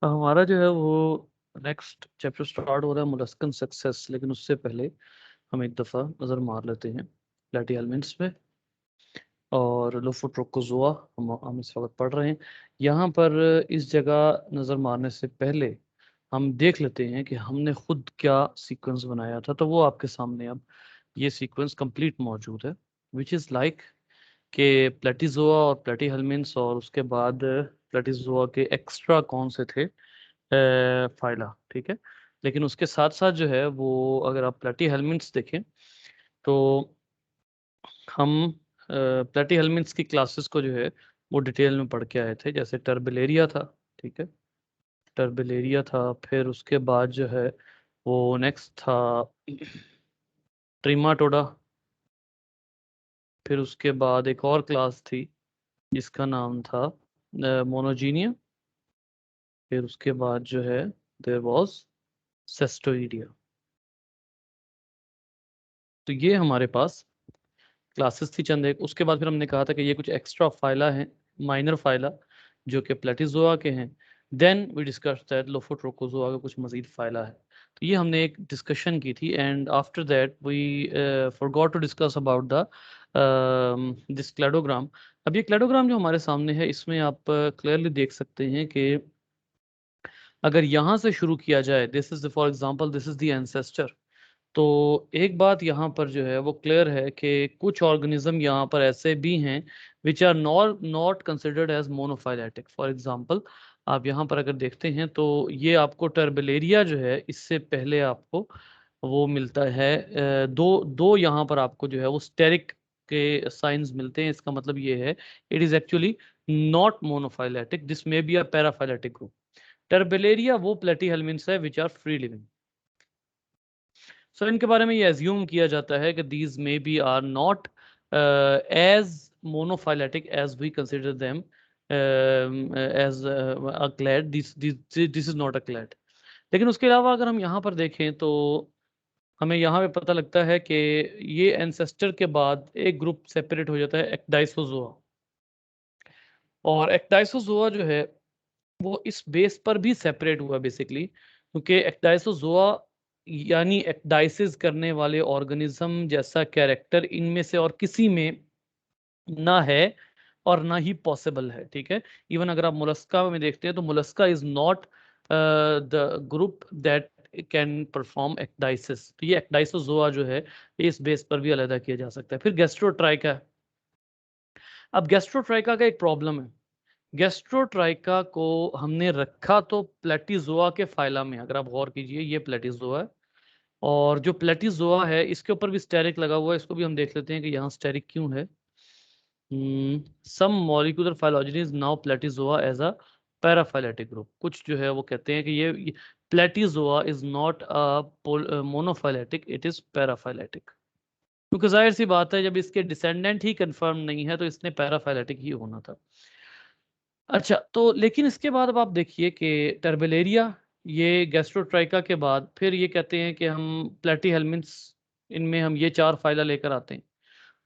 हमारा जो है वो नेक्स्ट चैप्टर स्टार्ट हो रहा है मोलस्कन सक्सेस, लेकिन उससे पहले हम एक दफ़ा नज़र मार लेते हैं प्लेटिहेल्मिन्थ्स पे और लोफोट्रोकोज़ोआ हम इस वक्त पढ़ रहे हैं। यहाँ पर इस जगह नज़र मारने से पहले हम देख लेते हैं कि हमने खुद क्या सीक्वेंस बनाया था। तो वो आपके सामने अब ये सीक्वेंस कंप्लीट मौजूद है, विच इज़ लाइक के प्लेटिज़ोआ और प्लेटिहेल्मिन्थ्स, और उसके बाद प्लेटिज़ोआ के एक्स्ट्रा कौन से थे, फाइला। ठीक है, लेकिन उसके साथ साथ जो है वो अगर आप प्लेटिहेल्मिन्थ्स देखें तो हम प्लेटिहेल्मिन्थ्स की क्लासेस को जो है वो डिटेल में पढ़ के आए थे। जैसे टर्बिलेरिया था, ठीक है, टर्बिलेरिया था। फिर उसके बाद जो है वो नेक्स्ट था ट्रिमाटोडा। फिर उसके बाद एक और क्लास थी जिसका नाम था मोनोजीनिया। फिर उसके बाद जो है देयर वाज सेस्टोइडिया। तो ये हमारे पास क्लासेस थी चंद एक। उसके बाद फिर हमने कहा था कि ये कुछ एक्स्ट्रा फाइला हैं, माइनर फाइला, जो कि प्लेटिजोआ के हैं। देन वी डिस्कस दैट लोफोट्रोकोजोआ का कुछ मजीद फाइला है। तो ये हमने एक डिस्कशन की थी, and after that we forgot to discuss about the this cladogram. अब ये क्लेडोग्राम जो हमारे सामने है, इसमें आप क्लियरली देख सकते हैं कि अगर यहाँ से शुरू किया जाए, this is for example this is the ancestor. तो एक बात यहाँ पर जो है वो क्लियर है कि कुछ ऑर्गेनिज्म यहाँ पर ऐसे भी हैं which are not considered as monophyletic. For example आप यहाँ पर अगर देखते हैं तो ये आपको टर्बिलेरिया जो है, इससे पहले आपको वो मिलता है दो दो यहाँ पर आपको जो है वो स्टेरिक के साइंस मिलते हैं। इसका मतलब ये है it is actually not monophyletic, this may be a paraphyletic group. Turbellaria वो प्लेटिहेल्मिन्थ्स है which are free living. So इनके बारे में ये एज्यूम किया जाता है कि these may be are not as monophyletic as we consider them as a clade. This is not a clade. लेकिन उसके अलावा अगर हम यहाँ पर देखें तो हमें यहाँ पे पता लगता है कि ये एंसेस्टर के बाद एक ग्रुप सेपरेट हो जाता है, एक्डाइसोजोआ। और एक्डाइसोजोआ जो है वो इस बेस पर भी सेपरेट हुआ बेसिकली, क्योंकि एक्डाइसोजोआ यानी एक्डाइसिस करने वाले ऑर्गेनिज्म जैसा कैरेक्टर इनमें से और किसी में ना है और ना ही पॉसिबल है। ठीक है, इवन अगर आप मोलस्का में देखते हैं तो Mollusca is not the group that can perform ecdysis. तो ये एक्डाइसोजोआ जो है इस बेस पर भी अलग किया जा सकता है। फिर गैस्ट्रोट्राइका। अब गैस्ट्रोट्राइका का एक प्रॉब्लम है। गैस्ट्रोट्राइका को हमने रखा तो प्लेटिजोआ के फाइला में। अगर आप गौर कीजिए, ये प्लेटिजोआ है, और जो प्लेटिजोआ है इसके ऊपर भी स्टेरिक लगा हुआ है। इसको भी हम देख लेते हैं कि यहाँ स्टेरिक क्यों है। Some molecular phylogeny is now Platyzoa as a paraphyletic group. कुछ जो है वो कहते हैं कि ये Platyzoa is not a monophyletic, it is paraphyletic. क्योंकि जाहिर सी बात है, जब इसके डिसेंडेंट ही कंफर्म नहीं है तो इसने पैराफाइलेटिक ही होना था। अच्छा, तो लेकिन इसके बाद अब आप देखिए कि टर्बिलेरिया, ये गैस्ट्रोट्राइका के बाद फिर ये कहते हैं कि हम प्लेटिहेल्मिन्थ्स, इनमें हम ये चार फाइला लेकर आते हैं।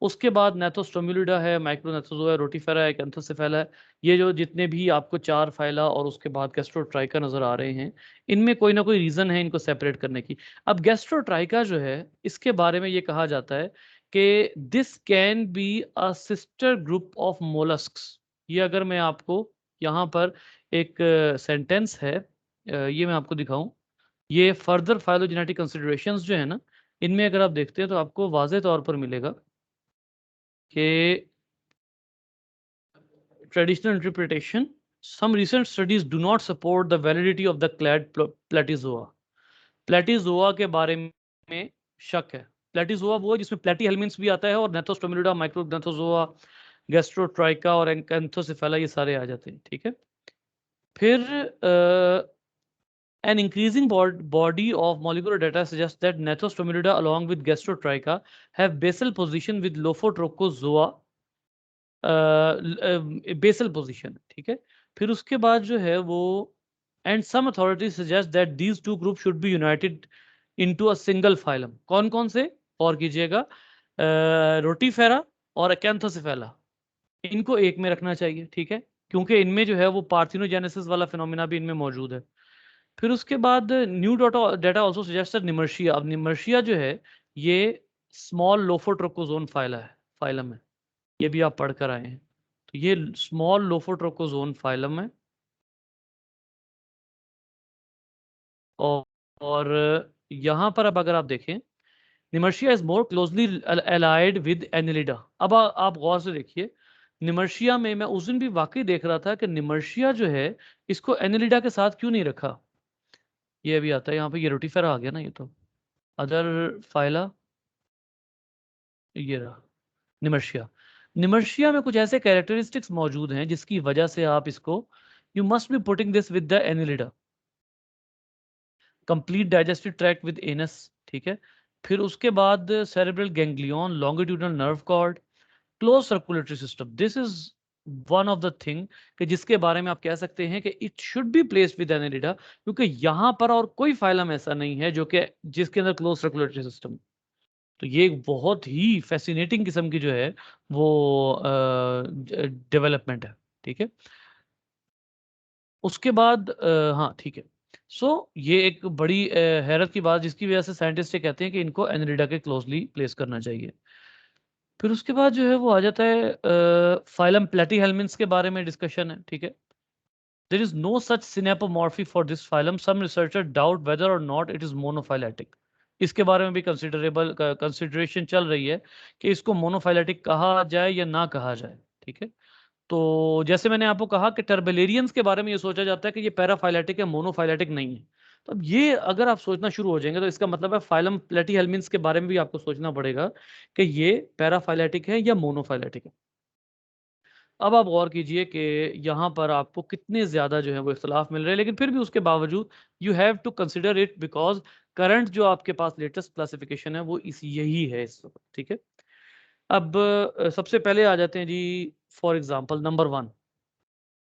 उसके बाद नेथोस्टोम्युलिडा है, माइक्रोनेथोजोआ है, रोटिफेरा है, एंथोसेफेला है। ये जो जितने भी आपको चार फाइला और उसके बाद गैस्ट्रोट्राइका नजर आ रहे हैं, इनमें कोई ना कोई रीजन है इनको सेपरेट करने की। अब गैस्ट्रोट्राइका जो है, इसके बारे में ये कहा जाता है कि this can be a sister group of molluscs. ये अगर मैं आपको यहाँ पर एक सेंटेंस है, ये मैं आपको दिखाऊं, ये फर्दर फाइलोजेनेटिक कंसिडरेशंस जो है ना, इनमें अगर आप देखते हैं तो आपको वाज़े तौर पर मिलेगा कि traditional interpretation, some recent studies do not support the validity of the clade platyzoa. प्लेटिजोआ के बारे में शक है। प्लेटिजोआ वो है जिसमें प्लेटीहेल्मिन्थ्स भी आता है, और नेथोस्टोमिलिडा, माइक्रोनेथोजोआ, गैस्ट्रोट्राइका और एंथोसेफेला ये सारे आ जाते हैं। ठीक है, फिर an increasing body of molecular data suggests that Nephostomilida along with Gastrotricha have basal position with Lophotrochozoa basal position. ठीक है, फिर उसके बाद जो है वो and some authorities suggest that these two group should be united into a single phylum. कौन कौन से, और कीजिएगा, रोटीफेरा और अकैंथोसेफेला, इनको एक में रखना चाहिए। ठीक है, क्योंकि इनमें जो है वो पार्थिनोजेनेसिस वाला फिनोमिना भी इनमें मौजूद है। फिर उसके बाद न्यू डाटा ऑल्सो सजेस्ट निमर्शिया। अब निमर्शिया जो है ये स्मॉल लोफोट्रोकोजोन फाइलम है। ये भी आप पढ़ कर आए हैं। तो ये स्मॉल लोफोट्रोकोजोन फाइलम है। और, और यहाँ पर अब अगर आप देखें, Nemertea is more closely allied with Annelida. अब आप गौर से देखिए, निमर्शिया में मैं उस दिन भी वाकई देख रहा था कि निमर्शिया जो है इसको एनिलिडा के साथ क्यों नहीं रखा। ये भी आता है यहाँ पे, ये रोटिफेरा आ गया ना, ये तो अदर फाइला, ये रहा निमर्शिया। निमर्शिया में कुछ ऐसे कैरेक्टरिस्टिक्स मौजूद हैं जिसकी वजह से आप इसको, you must be putting this with the Annelida. Complete digestive tract with anus, ठीक है। फिर उसके बाद cerebral ganglion, longitudinal nerve cord, close circulatory system. This is one of the thing कि जिसके बारे में आप कह सकते हैं कि it should be placed with Annelida, क्योंकि यहां पर और कोई फाइलम ऐसा नहीं है जो कि जिसके अंदर क्लोज सर्कुलेटरी सिस्टम। तो ये एक बहुत ही फैसिनेटिंग किस्म की जो है वो डेवलपमेंट है, ठीक है। उसके बाद हाँ ठीक है। सो ये एक बड़ी हैरत की बात, जिसकी वजह से साइंटिस्ट ये कहते हैं कि इनको एनिलिडा के क्लोजली प्लेस करना चाहिए। फिर उसके बाद जो है वो आ जाता है फाइलम प्लेटीहेल्मिन्थ्स के बारे में डिस्कशन है, ठीक है। There is no such synapomorphy for this phylum, some researcher doubt whether or not it is monophyletic. इसके बारे में भी कंसिडरेबल कंसिडरेशन चल रही है कि इसको मोनोफाइलेटिक कहा जाए या ना कहा जाए, ठीक है। तो जैसे मैंने आपको कहा कि टर्बेलेरियंस के बारे में ये सोचा जाता है कि ये पैराफाइलेटिक है, मोनोफाइलेटिक नहीं है। तो अब ये अगर आप सोचना शुरू हो जाएंगे तो इसका मतलब है फाइलम प्लेटीहेल्मिन्थ्स के बारे में भी आपको सोचना पड़ेगा कि ये पैराफाइलेटिक है या मोनोफाइलेटिक है। अब आप गौर कीजिए कि यहाँ पर आपको कितने ज़्यादा जो है वो इख्तलाफ मिल रहे हैं, लेकिन फिर भी उसके बावजूद you have to consider it, because current जो आपके पास लेटेस्ट क्लासिफिकेशन है वो इस यही है इस वक्त, ठीक है। अब सबसे पहले आ जाते हैं जी, फॉर एग्जांपल नंबर 1।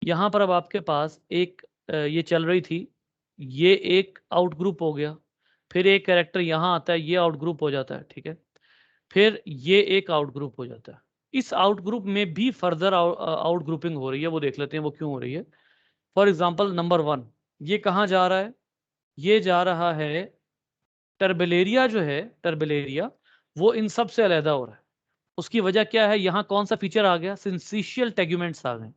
यहाँ पर अब आपके पास एक ये चल रही थी, ये एक आउट ग्रुप हो गया। फिर एक कैरेक्टर यहाँ आता है, ये आउट ग्रुप हो जाता है, ठीक है। फिर ये एक आउट ग्रुप हो जाता है। इस आउट ग्रुप में भी फर्दर आउट ग्रुपिंग हो रही है, वो देख लेते हैं वो क्यों हो रही है। फॉर एग्जांपल नंबर 1, ये कहाँ जा रहा है, ये जा रहा है टर्बेलेरिया जो है, टर्बेलेरिया वो इन सब से अलहदा हो रहा है। उसकी वजह क्या है, यहाँ कौन सा फीचर आ गया, सिंसिशियल टेगुमेंट्स आ गए।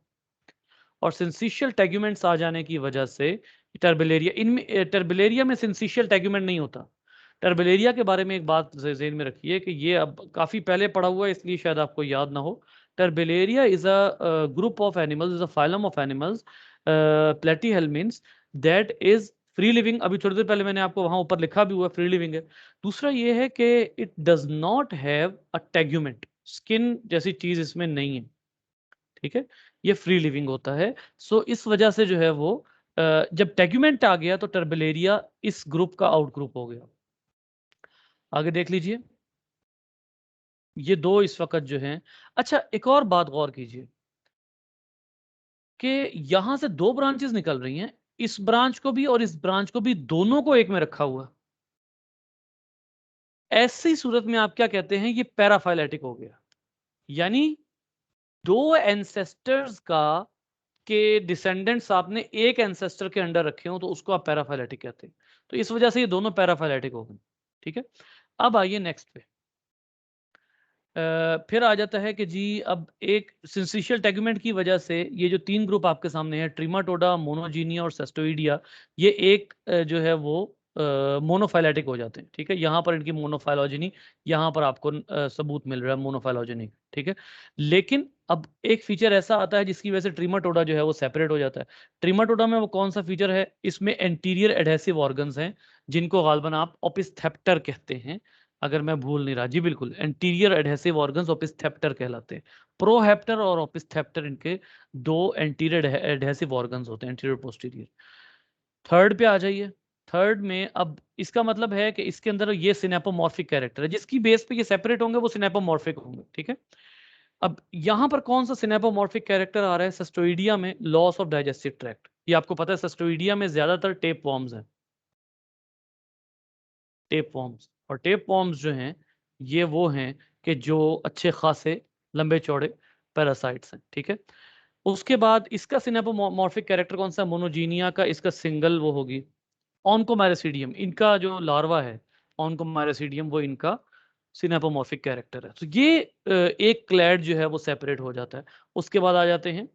और सिंसिशियल टेगुमेंट्स आ जाने की वजह से टर्बेलेरिया, इनमें टर्बेलेरिया में सिंसिशियल टेगुमेंट नहीं होता। टर्बेलेरिया के बारे में एक बात ज़हन में रखिए कि ये अब काफ़ी पहले पढ़ा हुआ है, इसलिए शायद आपको याद ना हो। Turbellaria is a group of animals, is a phylum of animals, Platyhelminthes, that is free living. अभी थोड़ी देर पहले मैंने आपको वहां ऊपर लिखा भी हुआ फ्री लिविंग है। दूसरा ये है कि it does not have a tegument, skin जैसी चीज इसमें नहीं है, ठीक है। ये फ्री लिविंग होता है। सो इस वजह से जो है वो जब टेग्यूमेंट आ गया तो टर्बेलेरिया इस ग्रुप का आउट ग्रुप हो गया। आगे देख लीजिए, ये दो इस वक्त जो हैं। अच्छा, एक और बात गौर कीजिए कि यहां से दो ब्रांचेस निकल रही हैं, इस ब्रांच को भी और इस ब्रांच को भी, दोनों को एक में रखा हुआ। ऐसी सूरत में आप क्या कहते हैं, ये पैराफाइलेटिक हो गया। यानी दो एंसेस्टर्स का के डिसेंडेंट्स आपने एक एंसेस्टर के अंडर रखे हो तो उसको आप पैराफाइलेटिक कहते हैं। तो इस वजह से ये दोनों पैराफाइलेटिक हो गए, ठीक है। अब आइए नेक्स्ट पे। फिर आ जाता है कि जी अब एक सिंसिशियल टेगुमेंट की वजह से ये जो तीन ग्रुप आपके सामने है, ट्रीमाटोडा, मोनोजीनिया और सेस्टोइडिया, ये एक जो है वो मोनोफाइलेटिक हो जाते हैं, ठीक है। यहाँ पर इनकी मोनोफाइलोजेनी, यहाँ पर आपको सबूत मिल रहा है मोनोफाइलोजेनी, ठीक है। लेकिन अब एक फीचर ऐसा आता है जिसकी वजह से ट्रीमाटोडा जो है वो सेपरेट हो जाता है। ट्रीमाटोडा में वो कौन सा फीचर है, इसमें एंटीरियर एडहेसिव ऑर्गन्स हैं जिनको गालबन आप ओपिस्थेप्टर कहते हैं, अगर मैं भूल नहीं रहा जी, बिल्कुल एंटीरियर एडहेसिव ऑर्गन्स ओपिस्थेप्टर कहलाते हैं। प्रोहेप्टर और ओपिस्थेप्टर इनके दो एंटीरियर एडहेसिव ऑर्गन्स होते हैं, एंटीरियर पोस्टीरियर। थर्ड पे आ जाइए। थर्ड में अब इसका मतलब है कि इसके अंदर ये सिनेपोमॉर्फिक कैरेक्टर है, जिसकी बेस पे ये सेपरेट होंगे वो सिनेपोमॉर्फिक होंगे, ठीक है। अब यहां पर कौन सा सिनेपोमॉर्फिक कैरेक्टर आ रहा है, सेस्टोइडिया में लॉस ऑफ डाइजेस्टिव ट्रैक्ट। ये आपको पता है सेस्टोइडिया में ज्यादातर टेप वॉर्म्स हैं, टेप वॉर्म्स। और टेप वॉर्म्स जो हैं ये वो हैं कि जो अच्छे खासे लंबे चौड़े पैरासाइट्स हैं, ठीक है। उसके बाद इसका सिनेपोमॉर्फिक कैरेक्टर कौन सा, मोनोजीनिया का इसका सिंगल वो होगी ऑन्कोमैरिसीडियम, इनका जो लार्वा है ऑन्कोमैरिसीडियम वो इनका सिनेपोमॉर्फिक कैरेक्टर है। तो ये एक क्लैड जो है वो सेपरेट हो जाता है। उसके बाद आ जाते हैं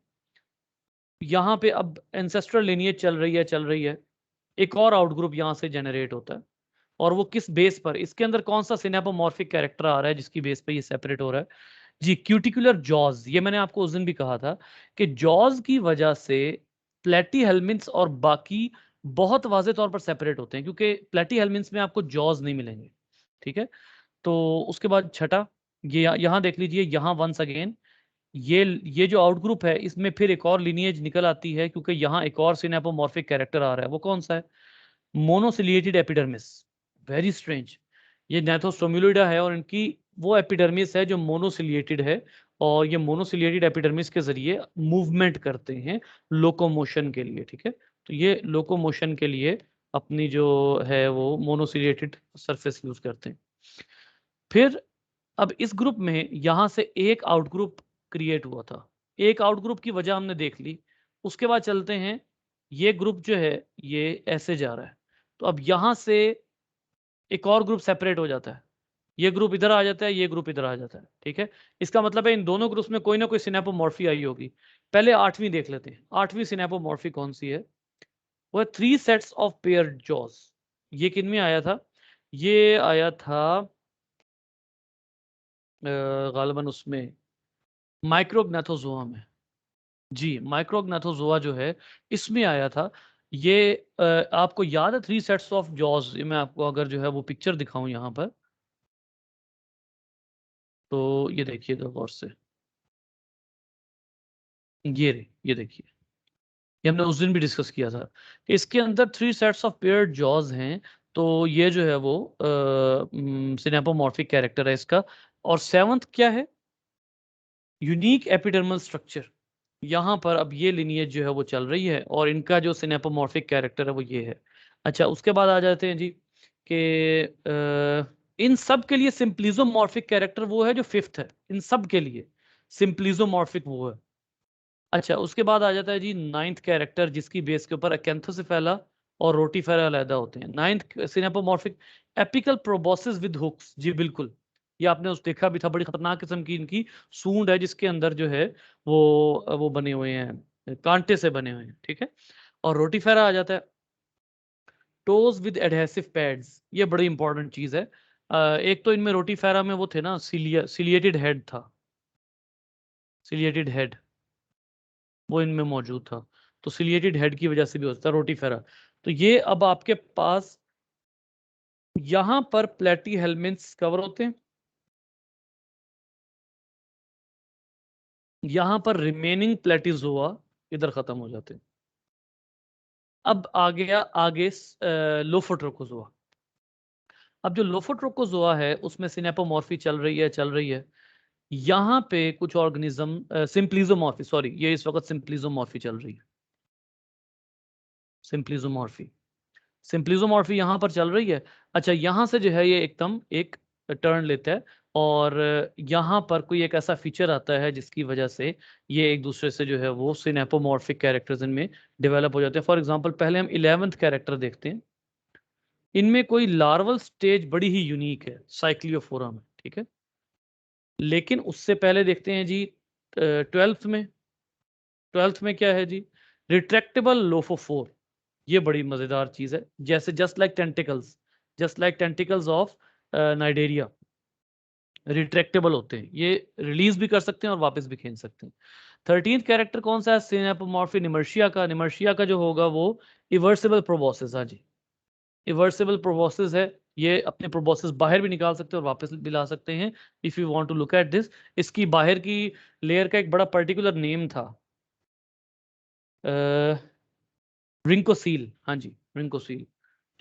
यहाँ पे, अब एंसेस्ट्रल लिनिएज चल रही है, एक और आउटग्रुप यहाँ से जनरेट होता है, और वो किस बेस पर, इसके अंदर कौन सा सिनेपोमॉर्फिक कैरेक्टर आ रहा है जिसकी बेस पे ये सेपरेट हो रहा है जी, क्यूटिकुलर जॉज। ये मैंने आपको उस दिन भी कहा था कि जॉज की वजह से प्लेटी हेलमिन्थ्स और बाकी बहुत वाजे तौर पर सेपरेट होते हैं, क्योंकि प्लेटी हेलमिन्थ्स में आपको जॉज नहीं मिलेंगे, ठीक है। तो उसके बाद छठा, ये यहाँ देख लीजिए, यहाँ वंस अगेन ये जो आउटग्रुप है इसमें फिर एक और लिनिएज निकल आती है, क्योंकि यहाँ एक और सिनेपोमॉर्फिक कैरेक्टर आ रहा है। वो कौन सा है, मोनोसिलिएटेड एपिडर्मिस। वेरी स्ट्रेंज, ये नेथोस्टोम्युलिडा है और इनकी वो एपिडर्मिस है जो मोनोसिलिएटेड है, और ये मोनोसिलिएटेड एपिडर्मिस के जरिए मूवमेंट करते हैं लोकोमोशन के लिए, ठीक है। तो ये लोकोमोशन के लिए अपनी जो है वो मोनोसिलिएटेड सरफेस यूज करते हैं। फिर अब इस ग्रुप में यहां से एक आउटग्रुप क्रिएट हुआ था, एक आउटग्रुप की वजह हमने देख ली। उसके बाद चलते हैं, ये ग्रुप जो है ये ऐसे जा रहा है, तो अब यहां से एक और ग्रुप सेपरेट हो जाता है, ये ग्रुप इधर आ जाता है, ये ग्रुप इधर आ जाता है, ठीक है। इसका मतलब है इन दोनों ग्रुप्स में कोई ना कोई सिनेपोमॉर्फी आई होगी। पहले आठवीं देख लेते हैं, आठवीं सिनेपोमॉर्फी कौन सी है, वो 3 सेट्स ऑफ पेयर्ड जॉज। ये किन में आया था, ये आया था गालिबन उसमें माइक्रोग्नाथोजोआ में। जी, माइक्रोग्नाथोजोआ जो है इसमें आया था। ये आपको याद है 3 सेट्स ऑफ जॉज, मैं आपको अगर जो है वो पिक्चर दिखाऊं यहाँ पर, तो ये देखिएगा गौर से, ये देखिए, ये हमने उस दिन भी डिस्कस किया था कि इसके अंदर 3 सेट्स ऑफ पेयर्ड जॉज हैं। तो ये जो है वो सिनेपोमॉर्फिक कैरेक्टर है इसका। और सेवंथ क्या है, यूनिक एपिडर्मल स्ट्रक्चर। यहाँ पर अब ये लिनिएज जो है वो चल रही है, और इनका जो सिनेपोमॉर्फिक कैरेक्टर है वो ये है। अच्छा, उसके बाद आ जाते हैं जी कि इन सब के लिए सिंप्लिजोमॉर्फिक कैरेक्टर वो है जो फिफ्थ है, इन सब के लिए सिंप्लिजोमॉर्फिक वो है। अच्छा, उसके बाद आ जाता है जी नाइन्थ कैरेक्टर, जिसकी बेस के ऊपर अकेंथोसिफेला और रोटीफेरा अलहदा होते हैं। Ninth synapomorphic, apical proboscis with hooks. जी बिल्कुल, ये आपने उस देखा भी था, बड़ी खतरनाक किस्म की इनकी सूंड है जिसके अंदर जो है वो बने हुए हैं, कांटे से बने हुए हैं, ठीक है। और रोटीफेरा आ जाता है, टोज विद एडहेसिव पैड्स। ये बड़ी इंपॉर्टेंट चीज है। एक तो इनमें रोटीफेरा में वो थे ना, सिलिएटेड हेड था, सिलिएटेड हेड वो इनमें मौजूद था, तो सिलिएटेड हेड की वजह से भी होता है रोटीफेरा। तो ये अब आपके पास यहां पर प्लेटी हेलमिन्थ्स कवर होते हैं, यहां पर रिमेनिंग प्लेटिजोआ इधर खत्म हो जाते हैं। अब आ गया आगे लोफोट्रोकोजोआ। अब जो लोफोट्रोकोजोआ है उसमें सिनेपोमॉर्फी चल रही है। यहाँ पे कुछ ऑर्गेनिज्म सिंप्लिजोमॉर्फी, सॉरी, ये इस वक्त सिंप्लिजोमॉर्फी चल रही है, सिंप्लिजोमॉर्फी, सिंप्लिजोमॉर्फी यहाँ पर चल रही है। अच्छा, यहाँ से जो है ये एकदम एक टर्न लेता है, और यहाँ पर कोई एक ऐसा फीचर आता है जिसकी वजह से ये एक दूसरे से जो है वो सिनेपोमॉर्फिक कैरेक्टर्स इनमें डेवलप हो जाते हैं। फॉर एग्जांपल पहले हम 11th कैरेक्टर देखते हैं, इनमें कोई लार्वल स्टेज बड़ी ही यूनिक है साइक्लियोफोरा में, ठीक है। लेकिन उससे पहले देखते हैं जी 12th में क्या है जी, रिट्रैक्टेबल लोफोफोर। ये बड़ी मजेदार चीज है, जैसे just like tentacles of Cnidaria retractable होते हैं, ये रिलीज भी कर सकते हैं और वापस भी खींच सकते हैं। 13th कैरेक्टर कौन सा है, सिनेपोमॉर्फी निमर्शिया का जो होगा वो इवर्सिबल प्रोबोसिस। हाँ जी, इवर्सिबल प्रोबोसिस है, ये अपने प्रोबोसिस बाहर भी निकाल सकते हैं और वापस भी ला सकते हैं, if you want to look at this. इसकी बाहर की लेयर का एक बड़ा पर्टिकुलर नेम था, रिंकोसील। हाँ जी, रिंकोसील,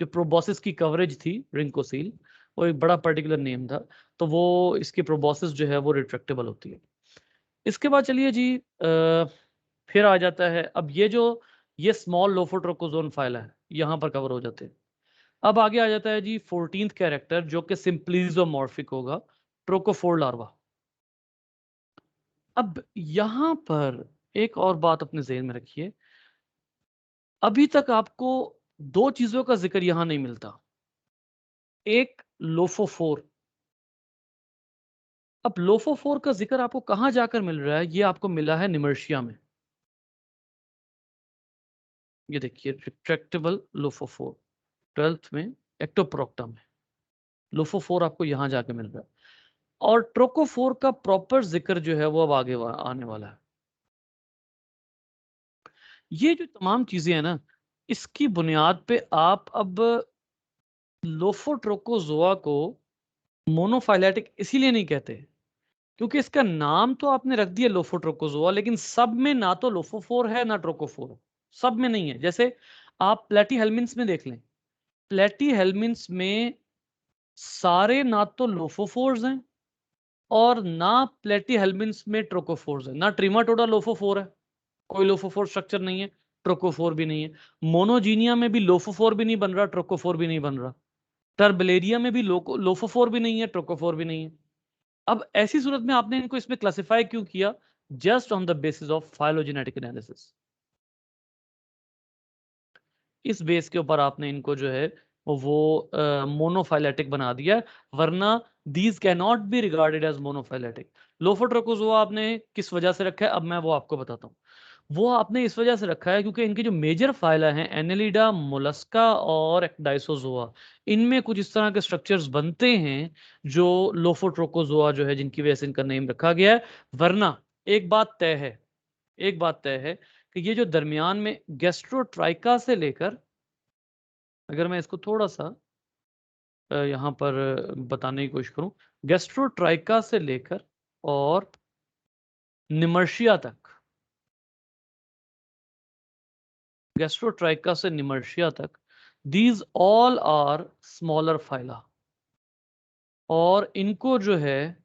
जो प्रोबोसिस की कवरेज थी रिंकोसील, वो एक बड़ा पर्टिकुलर नेम था। तो वो इसकी प्रोबोसिस जो है वो रिट्रैक्टेबल होती है। इसके बाद चलिए जी फिर आ जाता है, अब ये स्मॉल लोफोट्रोकोजोन फाइला है, यहाँ पर कवर हो जाते हैं। अब आगे आ जाता है जी 14th कैरेक्टर, जो कि सिंप्लिजोमॉर्फिक होगा, ट्रोकोफोर लार्वा। अब यहाँ पर एक और बात अपने ज़हन में रखिए, अभी तक आपको दो चीजों का जिक्र यहां नहीं मिलता। एक लोफोफोर। अब लोफोफोर का जिक्र आपको कहां जाकर मिल रहा है? ये आपको मिला है निमर्शिया में। ये देखिए रिट्रैक्टेबल लोफोफोर 12th में एक्टोप्रोक्टा में लोफोफोर आपको यहां जाके मिल रहा है। और ट्रोकोफोर का प्रॉपर जिक्र जो है वो अब आगे आने वाला है। ये जो तमाम चीजें हैं ना, इसकी बुनियाद पे आप अब लोफोट्रोकोजोआ को मोनोफाइलेटिक इसीलिए नहीं कहते क्योंकि इसका नाम तो आपने रख दिया लोफोट्रोकोजोआ, लेकिन सब में ना तो लोफोफोर है ना ट्रोकोफोर है। सब में नहीं है। जैसे आप प्लेटीहेल्मिन्थ्स में देख लें, प्लेटीहेल्मिन्थ्स में सारे ना तो लोफोफोर्स हैं और ना प्लेटीहेल्मिन्थ्स में ट्रोकोफोर्स है। ना ट्रिमाटोडा लोफोफोर है, कोई लोफोफोर स्ट्रक्चर नहीं है, ट्रोकोफोर भी नहीं है। मोनोजीनिया में भी लोफोफोर भी नहीं बन रहा, ट्रोकोफोर भी नहीं बन रहा। टर्बलेरिया में भी लोफोफोर भी नहीं है, ट्रोकोफोर भी नहीं है। अब ऐसी सूरत में आपने इनको इसमें क्लासिफाई क्यों किया? Just on the basis of phylogenetic analysis. इस बेस के ऊपर आपने इनको जो है वो मोनोफाइलेटिक बना दिया, वरना these can not be regarded as monophyletic. Lophotrochozoa आपने किस वजह से रखा है, अब मैं वो आपको बताता हूँ। वो आपने इस वजह से रखा है क्योंकि इनके जो मेजर फाइला हैं एनेलिडा, मोलस्का और एक्डाइसोजोआ, इनमें कुछ इस तरह के स्ट्रक्चर्स बनते हैं जो लोफोट्रोकोजोआ जो है, जिनकी वजह से इनका नेम रखा गया है। वरना एक बात तय है, एक बात तय है कि ये जो दरमियान में गैस्ट्रोट्राइका से लेकर, अगर मैं इसको थोड़ा सा यहाँ पर बताने की कोशिश करूं, गैस्ट्रोट्राइका से लेकर और निमर्शिया तक, गैस्ट्रोट्राइका से निमर्शिया तक, these all are smaller phyla. और इनको जो है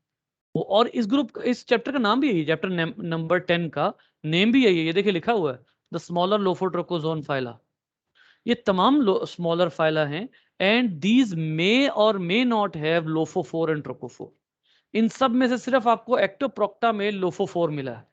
और इस ग्रुप, इस चैप्टर का नाम भी यही, चैप्टर नंबर 10 का नेम भी यही है। ये देखिए लिखा हुआ है द स्मॉलर लोफोट्रोकोजोन फाइला। ये तमाम स्मॉलर फाइला हैं and these may or may not have lophophore and trochophore. इन सब में से सिर्फ आपको एक्टोप्रोक्टा में लोफोफोर मिला है।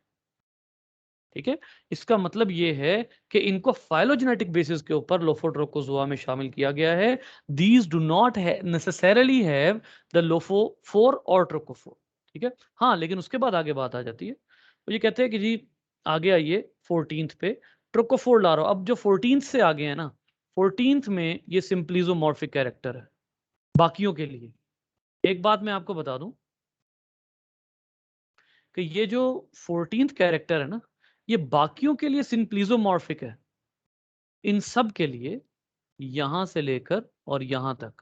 ठीक है, इसका मतलब ये है कि इनको फाइलोजेनेटिक बेसिस के ऊपर लोफोट्रोकोजोआ में शामिल किया गया है। These do not necessarily have the lophophore और ट्रोकोफोर। ठीक है, हाँ, लेकिन उसके बाद आगे बात आ जाती है। तो ये कहते हैं कि जी आगे आइए 14th पे, ट्रोकोफोर ला रहा हूं। अब जो 14th से आगे है ना, 14th में ये सिंप्लिजोमॉर्फिक कैरेक्टर है बाकियों के लिए। एक बात मैं आपको बता दूं कि ये जो 14th कैरेक्टर है ना, ये बाकियों के लिए सिंप्लिजोमॉर्फिक है। इन सब के लिए, यहां से लेकर और यहां तक,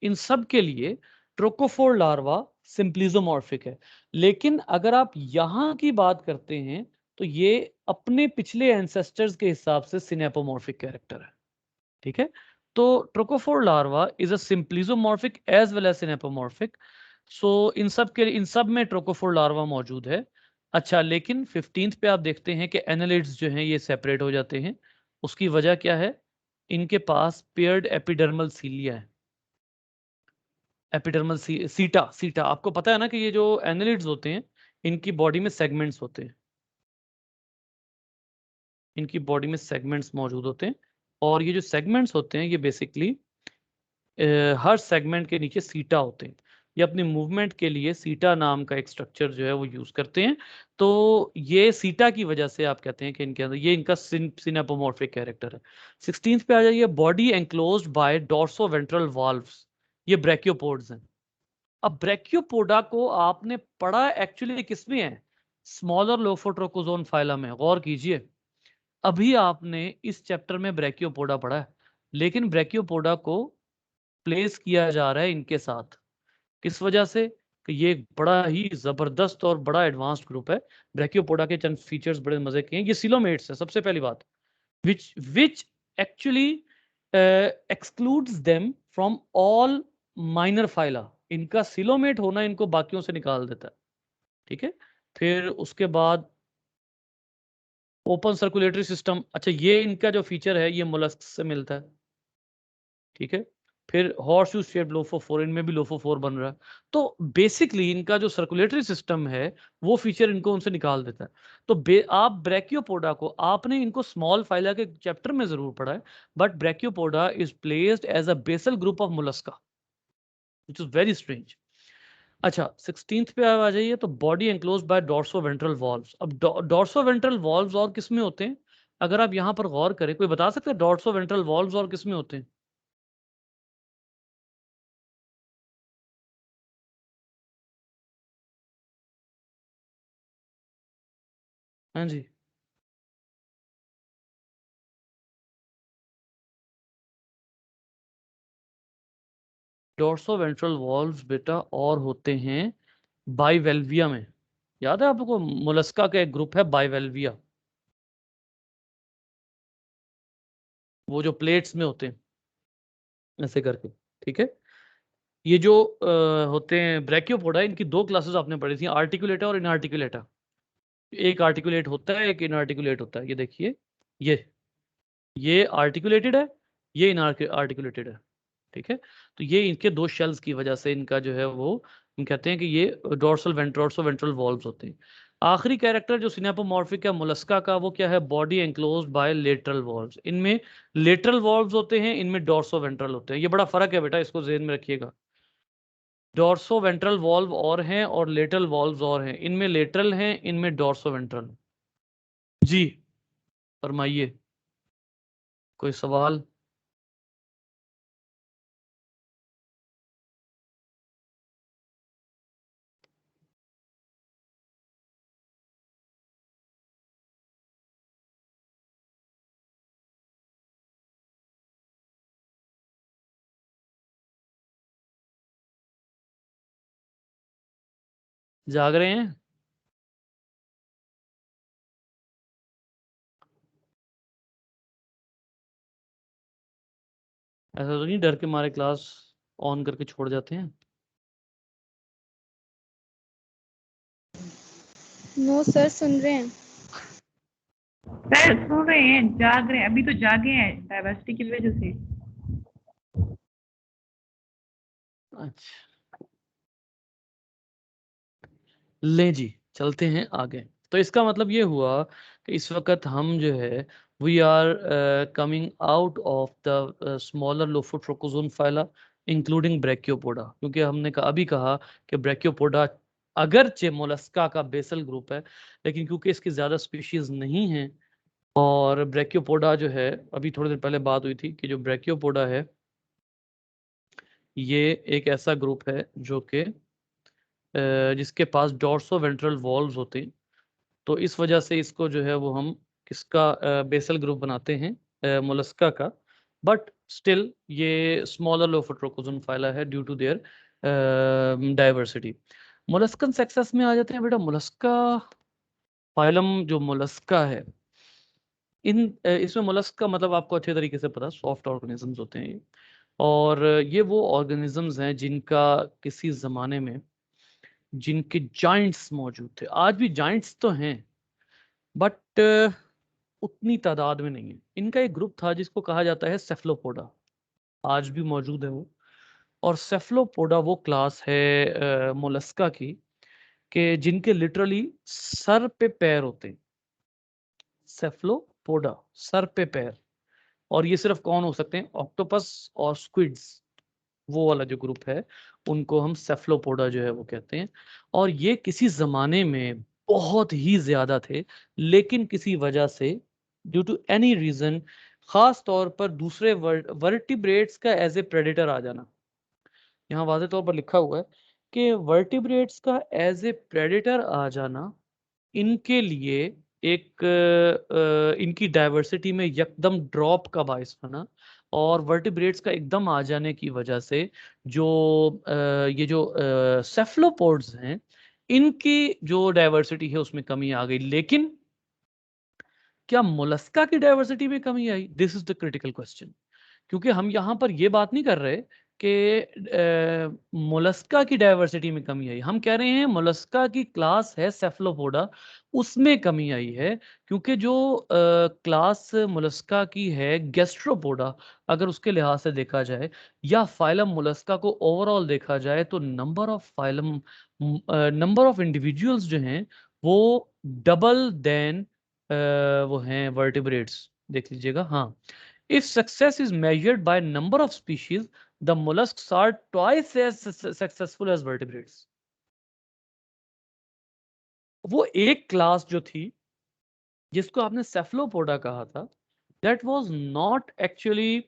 इन सब के लिए ट्रोकोफोर लार्वा सिंप्लिजोमॉर्फिक है। लेकिन अगर आप यहां की बात करते हैं तो ये अपने पिछले एंसेस्टर्स के हिसाब से सिनेपोमॉर्फिक कैरेक्टर है। ठीक है, तो trochophore larva is a symplesiomorphic as well as synapomorphic. So इन सब में ट्रोकोफोर लार्वा मौजूद है। अच्छा, लेकिन 15th पे आप देखते हैं कि एनालिड्स जो हैं ये सेपरेट हो जाते हैं। उसकी वजह क्या है? इनके पास पेयर्ड एपिडर्मल सीलिया है। एपिडर्मल सीटा, सीटा आपको पता है ना कि ये जो एनालिड्स होते हैं इनकी बॉडी में सेगमेंट्स होते हैं, इनकी बॉडी में सेगमेंट्स मौजूद होते हैं। और ये जो सेगमेंट्स होते हैं ये बेसिकली हर सेगमेंट के नीचे सीटा होते हैं। ये अपनी मूवमेंट के लिए सीटा नाम का एक स्ट्रक्चर जो है वो यूज करते हैं। तो ये सीटा की वजह से आप कहते हैं कि इनके अंदर ये इनका सिनेपोमॉर्फिक कैरेक्टर है। 16th पे आ जाइए, body enclosed by dorso ventral valves. ये ब्रैकियोपोड्स हैं। अब ब्रैकियोपोडा को आपने पढ़ा एक्चुअली किस में है? स्मॉलर लोफोट्रोकोजोन फाइलम में। गौर कीजिए, अभी आपने इस चैप्टर में ब्रैकियोपोडा पढ़ा है, लेकिन ब्रैकियोपोडा को प्लेस किया जा रहा है इनके साथ। किस वजह से? कि ये एक बड़ा ही जबरदस्त और बड़ा एडवांस्ड ग्रुप है। ब्रैकियोपोडा के चंद फीचर्स बड़े मजे के हैं। ये सिलोमेट्स है सबसे पहली बात, which actually excludes them from all minor phyla. इनका सिलोमेट होना इनको बाकियों से निकाल देता है। ठीक है, फिर उसके बाद ओपन सर्कुलेटरी सिस्टम। अच्छा, ये इनका जो फीचर है ये मोलस्क से मिलता है। ठीक है, फिर हॉर्स शू शेप्ड लोफोफोर, इनमें भी लोफोफोर बन रहा है। तो बेसिकली इनका जो सर्कुलेटरी सिस्टम है वो फीचर इनको उनसे निकाल देता है। तो आप ब्रैकियोपोडा को, आपने इनको स्मॉल फाइला के चैप्टर में जरूर पढ़ा है, but Brachiopoda is placed as a basal group of Mollusca, which is very strange. अच्छा, 16th पे आ जाइए। तो body enclose by dorso ventral valves. अब डॉर्सो वेंट्रल वॉल्व्स और किस में होते हैं? अगर आप यहां पर गौर करें, कोई बता सकते हैं डॉर्सो वेंट्रल वॉल्व्स और किस में होते हैं? हाँ जी, डॉर्सो वेंट्रल वॉल्व्स बेटा और होते हैं बाइवेल्विया में। याद है आपको, मोलस्का का एक ग्रुप है बाइवेल्विया, वो जो प्लेट्स में होते हैं ऐसे करके। ठीक है, ये जो होते हैं ब्रैकियोपोडा, इनकी दो क्लासेस आपने पढ़ी थी, आर्टिकुलेटा और इनआर्टिकुलेटा। एक आर्टिकुलेट होता है, एक इनआर्टिकुलेट होता है। ये देखिए, ये ये आर्टिकुलेटेड है, ये इनआर्टिकुलेटेड है। ठीक है, तो ये इनके दो शेल्स की वजह से इनका जो है वो, हम कहते हैं कि ये डोर्सल वेंट्रोसो वेंट्रल वॉल्व्स होते हैं। आखिरी कैरेक्टर जो सिनेपोमॉर्फिक है मोलस्का का, वो क्या है? Body enclosed by lateral valves. इनमें लेटरल वॉल्व्स होते हैं, इनमें डोर्सो वेंट्रल होते हैं। ये बड़ा फर्क है बेटा, इसको ज़हन में रखिएगा। डोर्सो वेंट्रल वॉल्व और हैं और लेटरल वॉल्व्स और हैं। इनमें लेटरल हैं, इनमें डोर्सो वेंट्रल। जी, फरमाइए, कोई सवाल? जाग रहे हैं? ऐसा तो नहीं डर के मारे क्लास ऑन करके छोड़ जाते हैं? नो सर, सुन रहे हैं। सर सुन रहे हैं, जाग रहे हैं, अभी तो जागे हैं डाइवर्सिटी की वजह से। अच्छा, ले जी, चलते हैं आगे। तो इसका मतलब ये हुआ कि इस वक्त हम जो है, we are coming out of the smaller lophotrochozoan phyla including Brachiopoda, क्योंकि हमने अभी कहा कि ब्रैकियोपोडा अगरचे मोलस्का का बेसल ग्रुप है, लेकिन क्योंकि इसकी ज़्यादा स्पीशीज नहीं हैं, और ब्रैकियोपोडा जो है, अभी थोड़ी देर पहले बात हुई थी कि जो ब्रैकियोपोडा है ये एक ऐसा ग्रुप है जो कि जिसके पास डॉर्सो वेंट्रल वॉल्व्स होते हैं। तो इस वजह से इसको जो है वो हम किसका बेसल ग्रुप बनाते हैं? मोलस्का का। बट स्टिल ये स्मॉलर लोफोट्रोकोजोन फाइला है due to their diversity. Molluscan सेक्सस में आ जाते हैं बेटा। मोलस्का फाइलम जो मोलस्का है, इसमें मोलस्क का मतलब आपको अच्छे तरीके से पता, सॉफ्ट ऑर्गेनिजम्स होते हैं ये। और ये वो ऑर्गेनिजम्स हैं जिनका किसी जमाने में, जिनके जाइंट्स मौजूद थे। आज भी जाइंट्स तो हैं, बट उतनी तादाद में नहीं है। इनका एक ग्रुप था जिसको कहा जाता है सेफलोपोडा, आज भी मौजूद है वो। और सेफलोपोडा वो क्लास है मोलस्का की, कि जिनके लिटरली सर पे पैर होते हैं। सेफलोपोडा, सर पे पैर। और ये सिर्फ कौन हो सकते हैं? ऑक्टोपस और स्क्विड्स, वो वाला जो ग्रुप है, उनको हम सेफलोपोडा जो है वो कहते हैं। और ये किसी जमाने में बहुत ही ज्यादा थे, लेकिन किसी वजह से, ड्यू टू एनी रीजन, खास तौर पर दूसरे वर्टिब्रेट्स का एज ए प्रेडेटर आ जाना। यहाँ वाज़ेह तौर पर लिखा हुआ है कि वर्टिब्रेट्स का एज ए प्रेडेटर आ जाना इनके लिए एक इनकी डाइवर्सिटी में यकदम ड्रॉप का बायस बना। और वर्टिब्रेट्स का एकदम आ जाने की वजह से जो ये जो सेफलोपोड्स हैं, इनकी जो डाइवर्सिटी है उसमें कमी आ गई। लेकिन क्या मोलस्का की डाइवर्सिटी में कमी आई? This is the critical question. क्योंकि हम यहाँ पर ये बात नहीं कर रहे कि मोलस्का की डाइवर्सिटी में कमी आई। हम कह रहे हैं मोलस्का की क्लास है सेफलोपोडा, उसमें कमी आई है, क्योंकि जो क्लास मोलस्का की है गैस्ट्रोपोडा, अगर उसके लिहाज से देखा जाए या फाइलम मोलस्का को ओवरऑल देखा जाए, तो नंबर ऑफ इंडिविजुअल्स जो हैं वो डबल देन वो हैं वर्टिब्रेट्स। देख लीजिएगा, हाँ, if success is measured by number of species, the mollusks are twice as successful as vertebrates. वो एक क्लास जो थी जिसको आपने सेफलोपोडा कहा था, that was not actually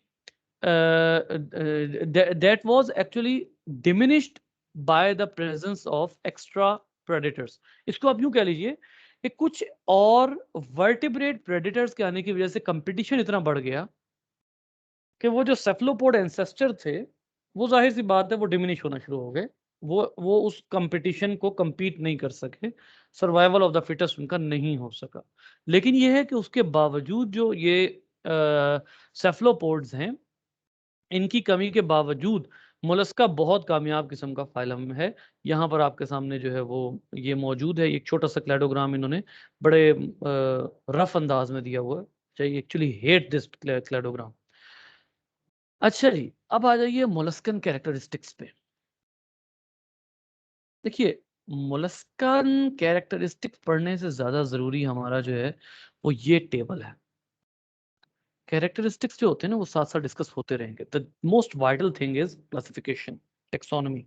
that was actually diminished by the presence of extra predators. इसको आप यूं कह लीजिए कि कुछ और वर्टिब्रेट प्रेडेटर्स के आने की वजह से कंपटीशन इतना बढ़ गया कि वो जो सेफलोपोड एंसेस्टर थे, वो जाहिर सी बात है वो डिमिनिश होना शुरू हो गए। वो उस कंपटीशन को compete नहीं कर सके, सर्वाइवल ऑफ द फिटेस्ट उनका नहीं हो सका। लेकिन ये है कि उसके बावजूद जो ये सेफलोपोड्स हैं, इनकी कमी के बावजूद मोलस्का बहुत कामयाब किस्म का फाइलम है। यहाँ पर आपके सामने जो है वो ये मौजूद है, एक छोटा सा क्लैडोग्राम इन्होंने बड़े रफ अंदाज में दिया हुआ है। चाहिए एक्चुअली हेट दिस क्लैडोग्राम। अच्छा जी, अब आ जाइए मोलस्कन कैरेक्टरिस्टिक्स पे। देखिए, मोलस्कन कैरेक्टरिस्टिक्स पढ़ने से ज्यादा जरूरी हमारा जो है वो ये टेबल है। कैरेक्टरिस्टिक्स जो होते हैं ना वो साथ साथ डिस्कस होते रहेंगे। The most vital thing is classification, taxonomy.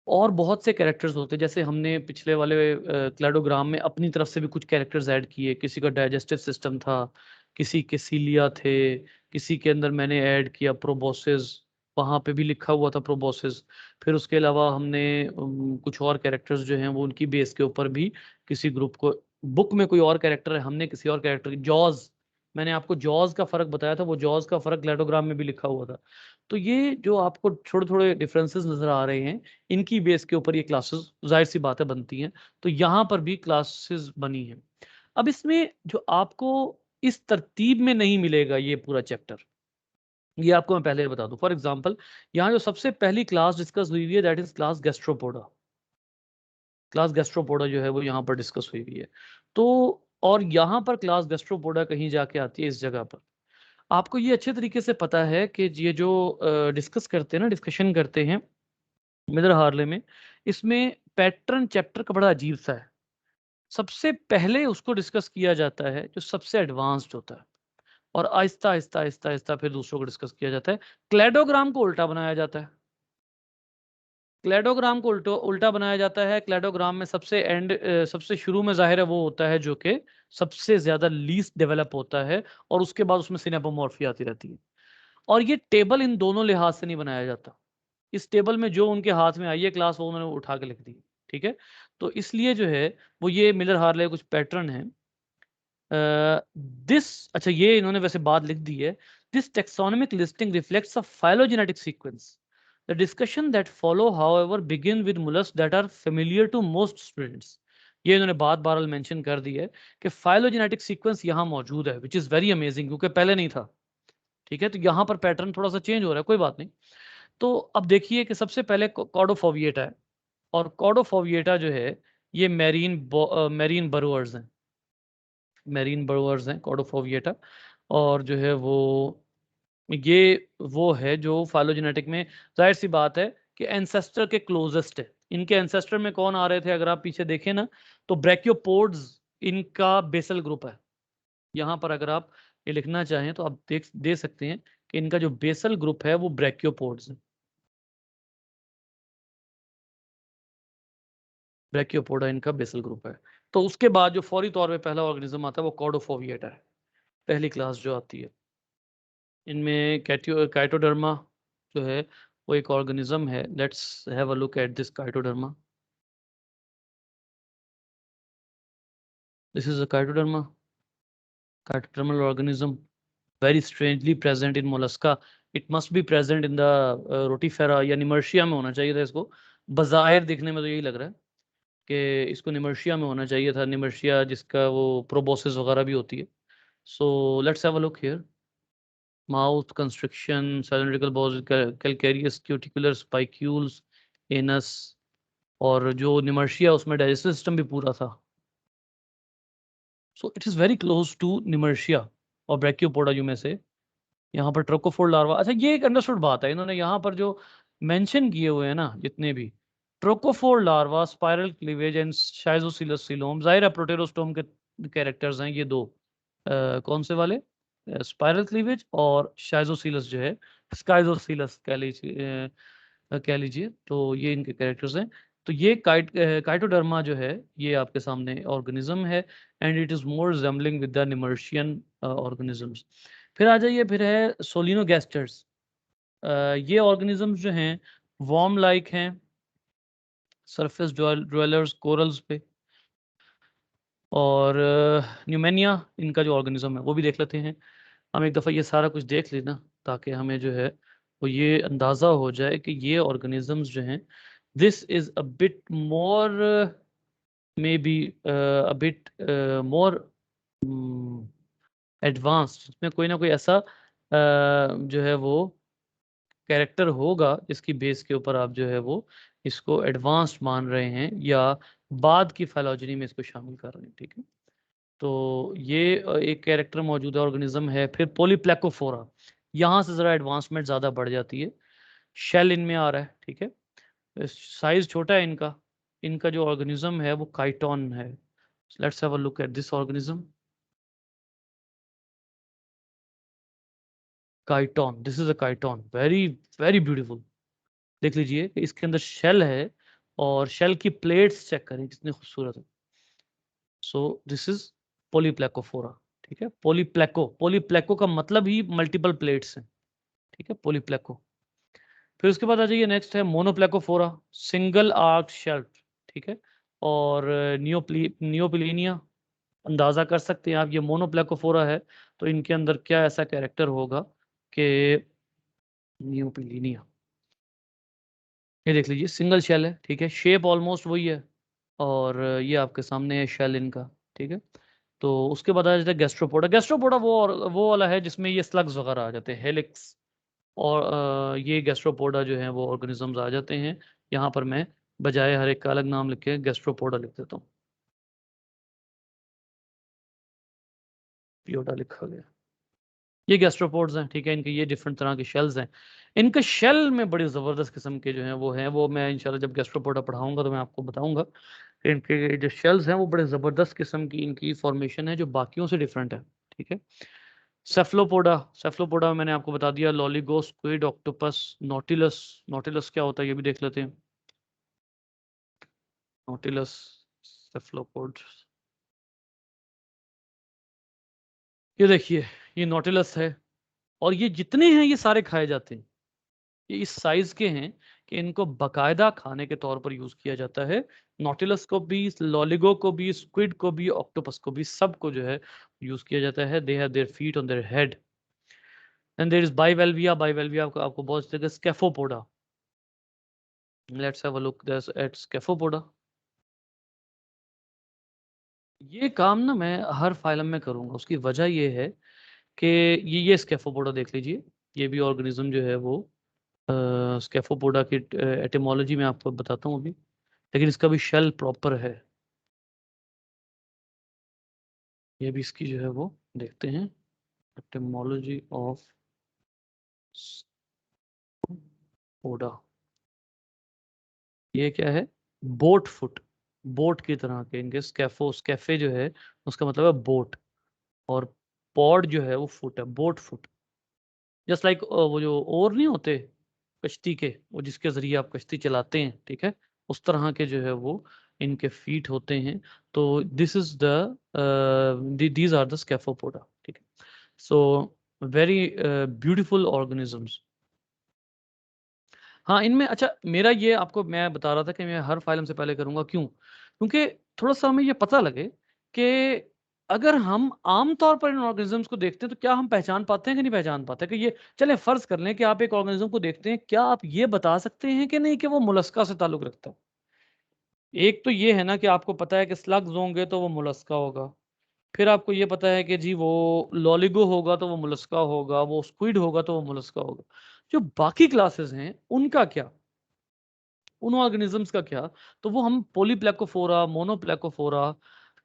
और बहुत से कैरेक्टर्स होते हैं, जैसे हमने पिछले वाले क्लैडोग्राम में अपनी तरफ से भी कुछ कैरेक्टर्स ऐड किए। किसी का डाइजेस्टिव सिस्टम था, किसी के सीलिया थे, किसी के अंदर मैंने ऐड किया प्रोबोसिस, वहां पे भी लिखा हुआ था प्रोबोसिस। फिर उसके अलावा हमने कुछ और कैरेक्टर्स जो हैं वो उनकी बेस के ऊपर भी किसी ग्रुप को, बुक में कोई और कैरेक्टर है, हमने किसी और कैरेक्टर, जॉज, मैंने आपको जॉज का फर्क बताया था, वो जॉज का फर्क क्लैडोग्राम में भी लिखा हुआ था। तो ये जो आपको थोड़े थोड़े डिफरेंसेस नजर आ रहे हैं, इनकी बेस के ऊपर ये क्लासेस जाहिर सी बातें बनती हैं। तो यहाँ पर भी क्लासेस बनी हैं। अब इसमें जो आपको इस तरतीब में नहीं मिलेगा ये पूरा चैप्टर, ये आपको मैं पहले बता दूं। फॉर एग्जांपल, यहाँ जो सबसे पहली क्लास डिस्कस हुई हुई है that is class Gastropoda. Class Gastropoda जो है वो यहाँ पर डिस्कस हुई हुई है। तो और यहाँ पर क्लास गैस्ट्रोपोडा कहीं जाके आती है इस जगह पर। आपको ये अच्छे तरीके से पता है कि ये जो डिस्कस करते हैं ना, डिस्कशन करते हैं मिलर हार्ले में, इसमें पैटर्न चैप्टर का बड़ा अजीब सा है। सबसे पहले उसको डिस्कस किया जाता है जो सबसे एडवांस्ड होता है, और आहिस्ता आहिस्ता आहिस्ता आहिस्ता फिर दूसरों को डिस्कस किया जाता है। क्लैडोग्राम को उल्टा बनाया जाता है। क्लैडोग्राम को उल्टा बनाया जाता है। क्लैडोग्राम में सबसे सबसे शुरू में जाहिर है वो होता है जो कि सबसे ज्यादा लीस्ट डेवलप होता है, और उसके बाद उसमें सिनेपोमॉर्फी आती रहती है। और ये टेबल इन दोनों लिहाज से नहीं बनाया जाता। इस टेबल में जो उनके हाथ में आई है क्लास वो उन्होंने उठा के लिख दी, ठीक है। तो इसलिए जो है वो ये मिलर हार्ले कुछ पैटर्न है। दिस, अच्छा ये इन्होंने वैसे बात लिख दी है, this taxonomic listing reflects a phylogenetic sequence. The discussion that follow however begin with mollusc that are familiar to most students. ये इन्होंने बात बहरहाल मेंशन कर दी है कि फाइलोजेनेटिक सीक्वेंस यहाँ मौजूद है, विच इज वेरी अमेजिंग, क्योंकि पहले नहीं था। ठीक है, तो यहाँ पर पैटर्न थोड़ा सा चेंज हो रहा है, कोई बात नहीं। तो अब देखिए कि सबसे पहले कॉर्डोफोविएटा है, और कॉर्डोफोविएटा जो है ये मैरीन बरोअर्स हैं, मैरीन बरोअर्स हैं कॉर्डोफोविएटा। और जो है ये वो है जो फाइलोजेनेटिक में जाहिर सी बात है कि एंसेस्टर के क्लोजेस्ट है। इनके एंसेस्टर में कौन आ रहे थे, अगर आप पीछे देखें ना, तो ब्रैकियोपोड्स इनका बेसल ग्रुप है। यहाँ पर अगर आप ये लिखना चाहें तो आप दे सकते हैं कि इनका जो बेसल ग्रुप है वो ब्रैकियोपोड्स है। ब्रैकियोपोडा इनका बेसल ग्रुप है। तो उसके बाद जो फौरी तौर पे पहला ऑर्गेनिज्म आता है वो कॉर्डोफोविएटा है, पहली क्लास जो आती है। इनमें काइटोडर्मा जो है वो एक ऑर्गेनिज्म है। Let's have a look at this Chaetoderma. This is a chaetodermal organism, very strangely present in Mollusca. It must be present in the Rotifera या निमर्शिया में होना चाहिए था इसको। बाज़ाहिर दिखने में तो यही लग रहा है कि इसको निमर्शिया में होना चाहिए था, निमर्शिया जिसका वो प्रोबोसिस वगैरह भी होती है। So let's have a look here. mouth constriction, cylindrical balls, calcareous cuticular spicules, anus, और जो निमर्शिया उसमें डाइजेस्टिव सिस्टम भी पूरा था. So it is very close to Nemertea और ब्रैकियोपोडा यू में से. यहाँ पर ट्रोकोफोर लार्वा. अच्छा, ये एक अंडरस्टूड बात है, इन्होंने यहाँ पर जो मेंशन किए हुए हैं ना जितने भी, trochophore larva, spiral cleavage and schizocoelous coelom, जाहिर है प्रोटेरोस्टोम के कैरेक्टर्स हैं ये दो. कौन से वाले? स्पाइरल क्लीवेज और शाइजोसिलस जो है, स्काइजोसिलस कह लीजिए, तो ये इनके कैरेक्टर्स हैं. तो ये काइटोडर्मा जो है ये आपके सामने ऑर्गेनिज्म है, and it is more resembling with the nemertean organisms. फिर आ जाइए, फिर है सोलिनोगैस्टर्स. ये ऑर्गेनिजम्स जो हैं वॉर्म लाइक हैं, सरफेस ड्वेलर्स कोरल्स पे. और न्यूमेनिया इनका जो ऑर्गेनिज्म है वो भी देख लेते हैं. हम एक दफ़ा ये सारा कुछ देख लेना ताकि हमें जो है वो ये अंदाज़ा हो जाए कि ये ऑर्गेनिजम्स जो हैं, this is a bit more, may be a bit more advanced, इसमें कोई ना कोई ऐसा जो है वो कैरेक्टर होगा जिसकी बेस के ऊपर आप जो है वो इसको एडवांस्ड मान रहे हैं या बाद की फाइलोजेनी में इसको शामिल कर रहे हैं. ठीक है, तो ये एक कैरेक्टर मौजूद है, ऑर्गेनिज्म है. फिर पॉलीप्लेकोफोरा, यहाँ से ज़रा एडवांसमेंट ज़्यादा बढ़ जाती है. शेल इनमें आ रहा है. ठीक है, साइज छोटा है इनका. इनका जो ऑर्गेनिज्म है वो काइटोन है. Let's have a look at this organism. Chiton, this is a chiton, very very beautiful. देख लीजिए कि इसके अंदर शेल है और शेल की प्लेट्स चेक करें कितनी खूबसूरत है. So this is Polyplacophora. ठीक है, पॉलीप्लेको का मतलब ही मल्टीपल प्लेट्स हैं. ठीक है, पॉलीप्लेको. फिर उसके बाद आ जाइए, नेक्स्ट है मोनोप्लेकोफोरा, सिंगल आर्क शेल्फ. ठीक है, और नियोप्लिनिया. अंदाजा कर सकते हैं आप ये मोनोप्लेकोफोरा है तो इनके अंदर क्या ऐसा कैरेक्टर होगा कि नियोप्लिनिया. ये देख लीजिए, सिंगल शेल है. ठीक है, शेप ऑलमोस्ट वही है, और ये आपके सामने है शेल इनका. ठीक है, तो उसके बाद आ जाता है गैस्ट्रोपोडा. गैस्ट्रोपोडा वो वाला है जिसमें ये स्लग्स वगैरह आ जाते हैं, हेलिक्स. और ये गैस्ट्रोपोडा जो है वो ऑर्गेनिजम्स आ जाते हैं. यहाँ पर मैं बजाय हर एक का अलग नाम लिख के गैस्ट्रोपोडा लिख देता हूँ. पियोडा लिखा गया. ये गैस्ट्रोपोड्स हैं. ठीक है, इनके ये डिफरेंट तरह के शेल्स हैं. इनके शेल में बड़ी ज़बरदस्त किस्म के जो हैं वो मैं इंशाल्लाह जब गैस्ट्रोपोडा पढ़ाऊंगा तो मैं आपको बताऊंगा. इनके जो शेल्स हैं वो बड़े ज़बरदस्त किस्म की इनकी फॉर्मेशन है जो बाकियों से डिफरेंट है. ठीक है, सेफ्लोपोडा. सेफ्लोपोडा में मैंने आपको बता दिया, Loligo, squid, octopus, Nautilus. Nautilus क्या होता है ये भी देख लेते हैं. नॉटिलस, सेफ्लोपोड. ये देखिए, ये नॉटिलस है, और ये जितने हैं ये सारे खाए जाते हैं. ये इस साइज के हैं कि इनको बकायदा खाने के तौर पर यूज किया जाता है. नॉटिलस को भी, लॉलिगो को भी, स्क्विड को भी, ऑक्टोपस को भी, सबको जो है यूज किया जाता है. They have their feet on their head. And there is Bivalvia. Bivalvia को आपको बहुत जगह Scaphopoda. Let's have a look at Scaphopoda. ये काम ना मैं हर फाइलम में करूंगा. उसकी वजह ये है कि ये स्केफोपोडा देख लीजिए. ये भी ऑर्गेनिज्म जो है वो स्केफोपोडा की एटिमोलॉजी में आपको बताता हूँ अभी, लेकिन इसका भी शेल प्रॉपर है. ये भी इसकी जो है वो देखते हैं, एटिमोलॉजी ऑफ पोडा. ये क्या है? Boat foot. बोट की तरह के इनके स्कैफे जो है उसका मतलब है बोट, और पॉड जो है वो फुट है, बोट फुट. जस्ट लाइक वो जो ओर नहीं होते कश्ती के, वो जिसके जरिए आप कश्ती चलाते हैं. ठीक है, उस तरह के जो है वो इनके फीट होते हैं. तो this is these are the Scaphopoda. ठीक है, सो वेरी ब्यूटीफुल ऑर्गेनिजम्स. हाँ, इनमें अच्छा, मेरा ये आपको मैं बता रहा था कि मैं हर फाइलम से पहले करूँगा, क्यों? क्योंकि थोड़ा-सा हमें ये पता लगे कि अगर हम आम तौर पर इन ऑर्गेनिज़म्स को देखते हैं तो क्या हम पहचान पाते हैं कि नहीं पहचान पाते? कि ये चलें फ़र्ज़ कर लें कि आप एक ऑर्गेनिज़्म को देखते हैं, क्या आप ये बता सकते हैं कि नहीं कि वो मोलस्का से ताल्लुक़ रखता है? एक तो ये है ना कि आपको पता है कि स्लग्स होंगे तो वो मोलस्का होगा, फिर आपको ये पता है कि जी वो लॉलिगो होगा तो वो मोलस्का होगा, वो स्क्विड होगा तो वो मोलस्का होगा। जो बाकी क्लासेस हैं उनका क्या, उन ऑर्गेनिजम्स का क्या? तो वो हम पॉलीप्लेकोफोरा, मोनोप्लेकोफोरा,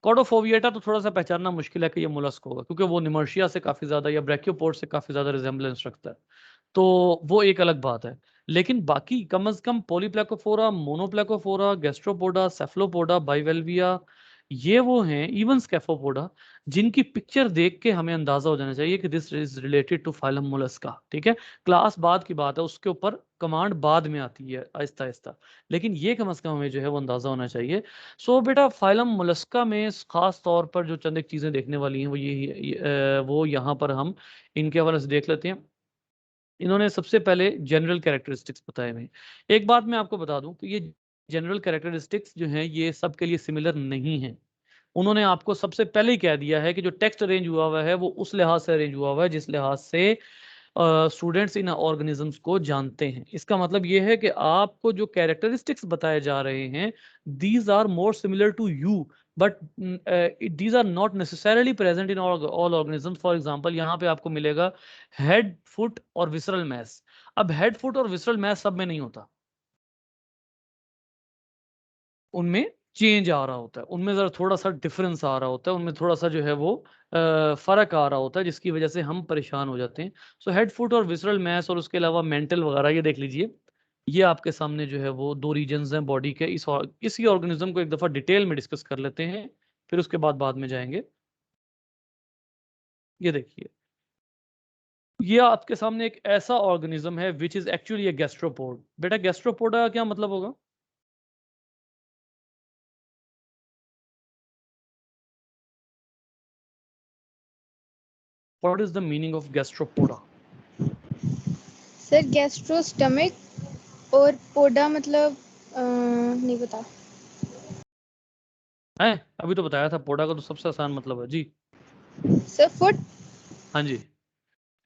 कॉर्डोफोविएटा तो थोड़ा सा पहचानना मुश्किल है कि ये मोलस्क होगा, क्योंकि वो निमर्शिया से काफी ज्यादा या ब्रैकियोपोड से काफी ज्यादा रिजेम्बलेंस रखता है, तो वो एक अलग बात है। लेकिन बाकी कम से कम पॉलीप्लेकोफोरा, मोनोप्लेकोफोरा, गैस्ट्रोपोडा, सेफलोपोडा, बाइवेल्विया, ये वो हैं, इवन स्कैफोपोडा, जिनकी पिक्चर देख के हमें अंदाजा हो जाना चाहिए कि this is related to phylum Mollusca. ठीक है, क्लास बाद की बात है, उसके ऊपर कमांड बाद में आती है आहिस्ता आहिस्ता, लेकिन ये कम से कम हमें जो है वो अंदाजा होना चाहिए। सो बेटा फाइलम मोलस्का में खास तौर पर जो चंद एक चीजें देखने वाली हैं वो वो यहाँ पर हम इनके हवाले से देख लेते हैं। इन्होंने सबसे पहले जनरल कैरेक्टरिस्टिक्स बताए हुए हैं। एक बात मैं आपको बता दूं कि ये जनरल कैरेक्टरिस्टिक्स जो हैं ये सबके लिए सिमिलर नहीं है। उन्होंने आपको सबसे पहले ही कह दिया है कि जो टेक्स्ट अरेंज हुआ हुआ है वो उस लिहाज से अरेंज हुआ हुआ है जिस लिहाज से स्टूडेंट्स इन ऑर्गेनिजम्स को जानते हैं। इसका मतलब ये है कि आपको जो कैरेक्टरिस्टिक्स बताए जा रहे हैं, these are more similar to you, but these are not necessarily present in all organisms. For example यहाँ पे आपको मिलेगा हेड, फुट और विसरल मैस। अब हेड, फुट और विसरल मैस सब में नहीं होता, उनमें चेंज आ रहा होता है, उनमें जरा थोड़ा सा डिफरेंस आ रहा होता है, उनमें थोड़ा सा जो है वो फर्क आ रहा होता है, जिसकी वजह से हम परेशान हो जाते हैं। सो हेड, फुट और विसरल मैस और उसके अलावा मेंटल वगैरह, ये देख लीजिए, ये आपके सामने जो है वो दो रीजन्स हैं बॉडी के। इसी ऑर्गेनिज्म को एक दफा डिटेल में डिस्कस कर लेते हैं, फिर उसके बाद में जाएंगे। ये देखिए, ये आपके सामने एक ऐसा ऑर्गेनिज्म है which is actually A gastropod. बेटा गैस्ट्रोपोड का क्या मतलब होगा? What is the meaning of Gastropoda? Sir gastro stomach और पोडा मतलब नहीं पता। है, अभी तो बताया था, पोडा का तो सबसे आसान मतलब है जी। Sir foot. हाँ जी,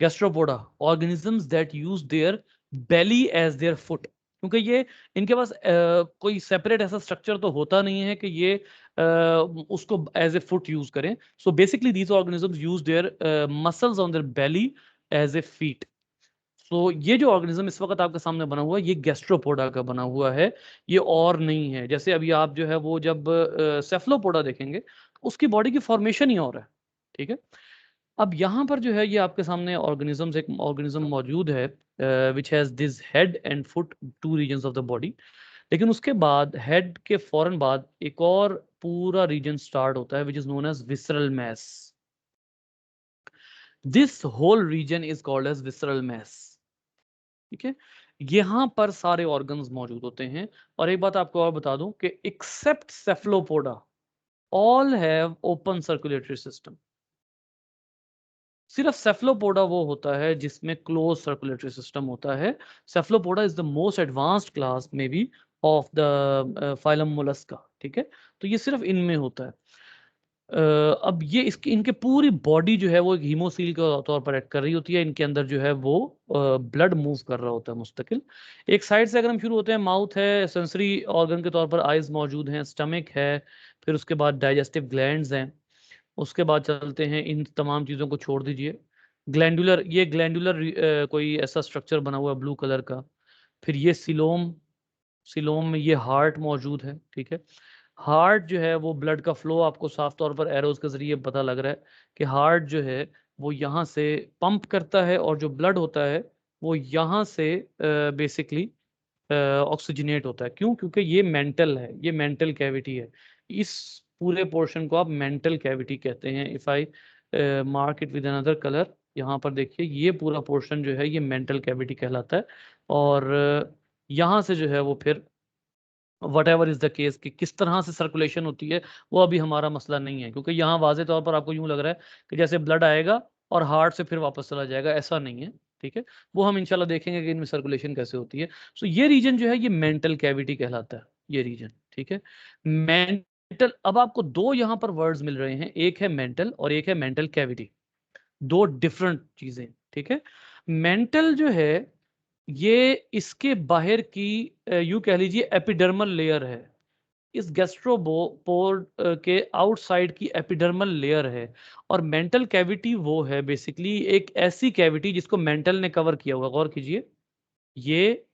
Gastropoda, organisms that use their belly as their foot. क्योंकि ये इनके पास कोई सेपरेट ऐसा स्ट्रक्चर तो होता नहीं है कि ये उसको एज ए फुट यूज करें। So basically these organisms use their muscles on their belly as a feet. तो ये जो ऑर्गेनिज्म इस वक्त आपके सामने बना हुआ है ये गैस्ट्रोपोडा का बना हुआ है, ये और नहीं है। जैसे अभी आप जो है वो जब सेफलोपोडा देखेंगे तो उसकी बॉडी की फॉर्मेशन ही और है। ठीक है, अब यहाँ पर जो है ये आपके सामने ऑर्गेनिजम्स, एक ऑर्गेनिज्म मौजूद है which has this head and foot, two reasons of the body. लेकिन उसके बाद हेड के फौरन बाद एक और पूरा रीजन स्टार्ट होता है which is known as visceral mass. This whole region is called as visceral mass. ठीक है, यहां पर सारे ऑर्गन्स मौजूद होते हैं। और एक बात आपको और बता दूं कि except Cephalopoda all have open circulatory system. सिर्फ सेफलोपोडा वो होता है जिसमें क्लोज सर्कुलेटरी सिस्टम होता है। Cephalopoda is the most advanced class may be of the phylum Mollusca. ठीक है, तो ये सिर्फ इनमें होता है। अब ये इसकी इनके पूरी बॉडी जो है वो एक हीमोसील के तौर पर एक्ट कर रही होती है। इनके अंदर जो है वो ब्लड मूव कर रहा होता है मुस्तकिल। एक साइड से अगर हम शुरू होते हैं, माउथ है, सेंसरी ऑर्गन के तौर पर आइज मौजूद हैं, स्टमक है, फिर उसके बाद डाइजेस्टिव ग्लैंड्स हैं। उसके बाद चलते हैं, इन तमाम चीज़ों को छोड़ दीजिए, ग्लैंडुलर, ये ग्लैंडुलर कोई ऐसा स्ट्रक्चर बना हुआ है ब्लू कलर का। फिर ये सिलोम, सिलोम में ये हार्ट मौजूद है। ठीक है, हार्ट जो है वो ब्लड का फ्लो आपको साफ तौर पर एरोज के जरिए पता लग रहा है कि हार्ट जो है वो यहाँ से पंप करता है और जो ब्लड होता है वो यहाँ से बेसिकली ऑक्सीजनेट होता है। क्यों? क्योंकि ये मेंटल है, ये मेंटल कैविटी है। इस पूरे पोर्शन को आप मेंटल कैविटी कहते हैं। If I mark it with another colour, यहाँ पर देखिए ये पूरा पोर्शन जो है ये मेंटल कैविटी कहलाता है। और यहाँ से जो है वो फिर what ever is the case कि किस तरह से सर्कुलेशन होती है वो अभी हमारा मसला नहीं है, क्योंकि यहाँ वाजे तौर पर आपको यूं लग रहा है कि जैसे ब्लड आएगा और हार्ट से फिर वापस चला जाएगा, ऐसा नहीं है। ठीक है, वो हम इंशाल्लाह देखेंगे कि इनमें सर्कुलेशन कैसे होती है। सो ये रीजन जो है ये मेंटल कैविटी कहलाता है, ये रीजन। ठीक है, मेंटल, अब आपको दो यहाँ पर वर्ड्स मिल रहे हैं, एक है मेंटल और एक है मेंटल कैविटी, दो डिफरेंट चीजें। ठीक है, मेंटल जो है ये इसके बाहर की यूं कह लीजिए एपिडर्मल लेयर है। इस गैस्ट्रोपोर के आउटसाइड की एपिडर्मल लेयर है, और मेंटल कैविटी वो है बेसिकली एक ऐसी कैविटी जिसको मेंटल ने कवर किया हुआ। गौर कीजिए, ये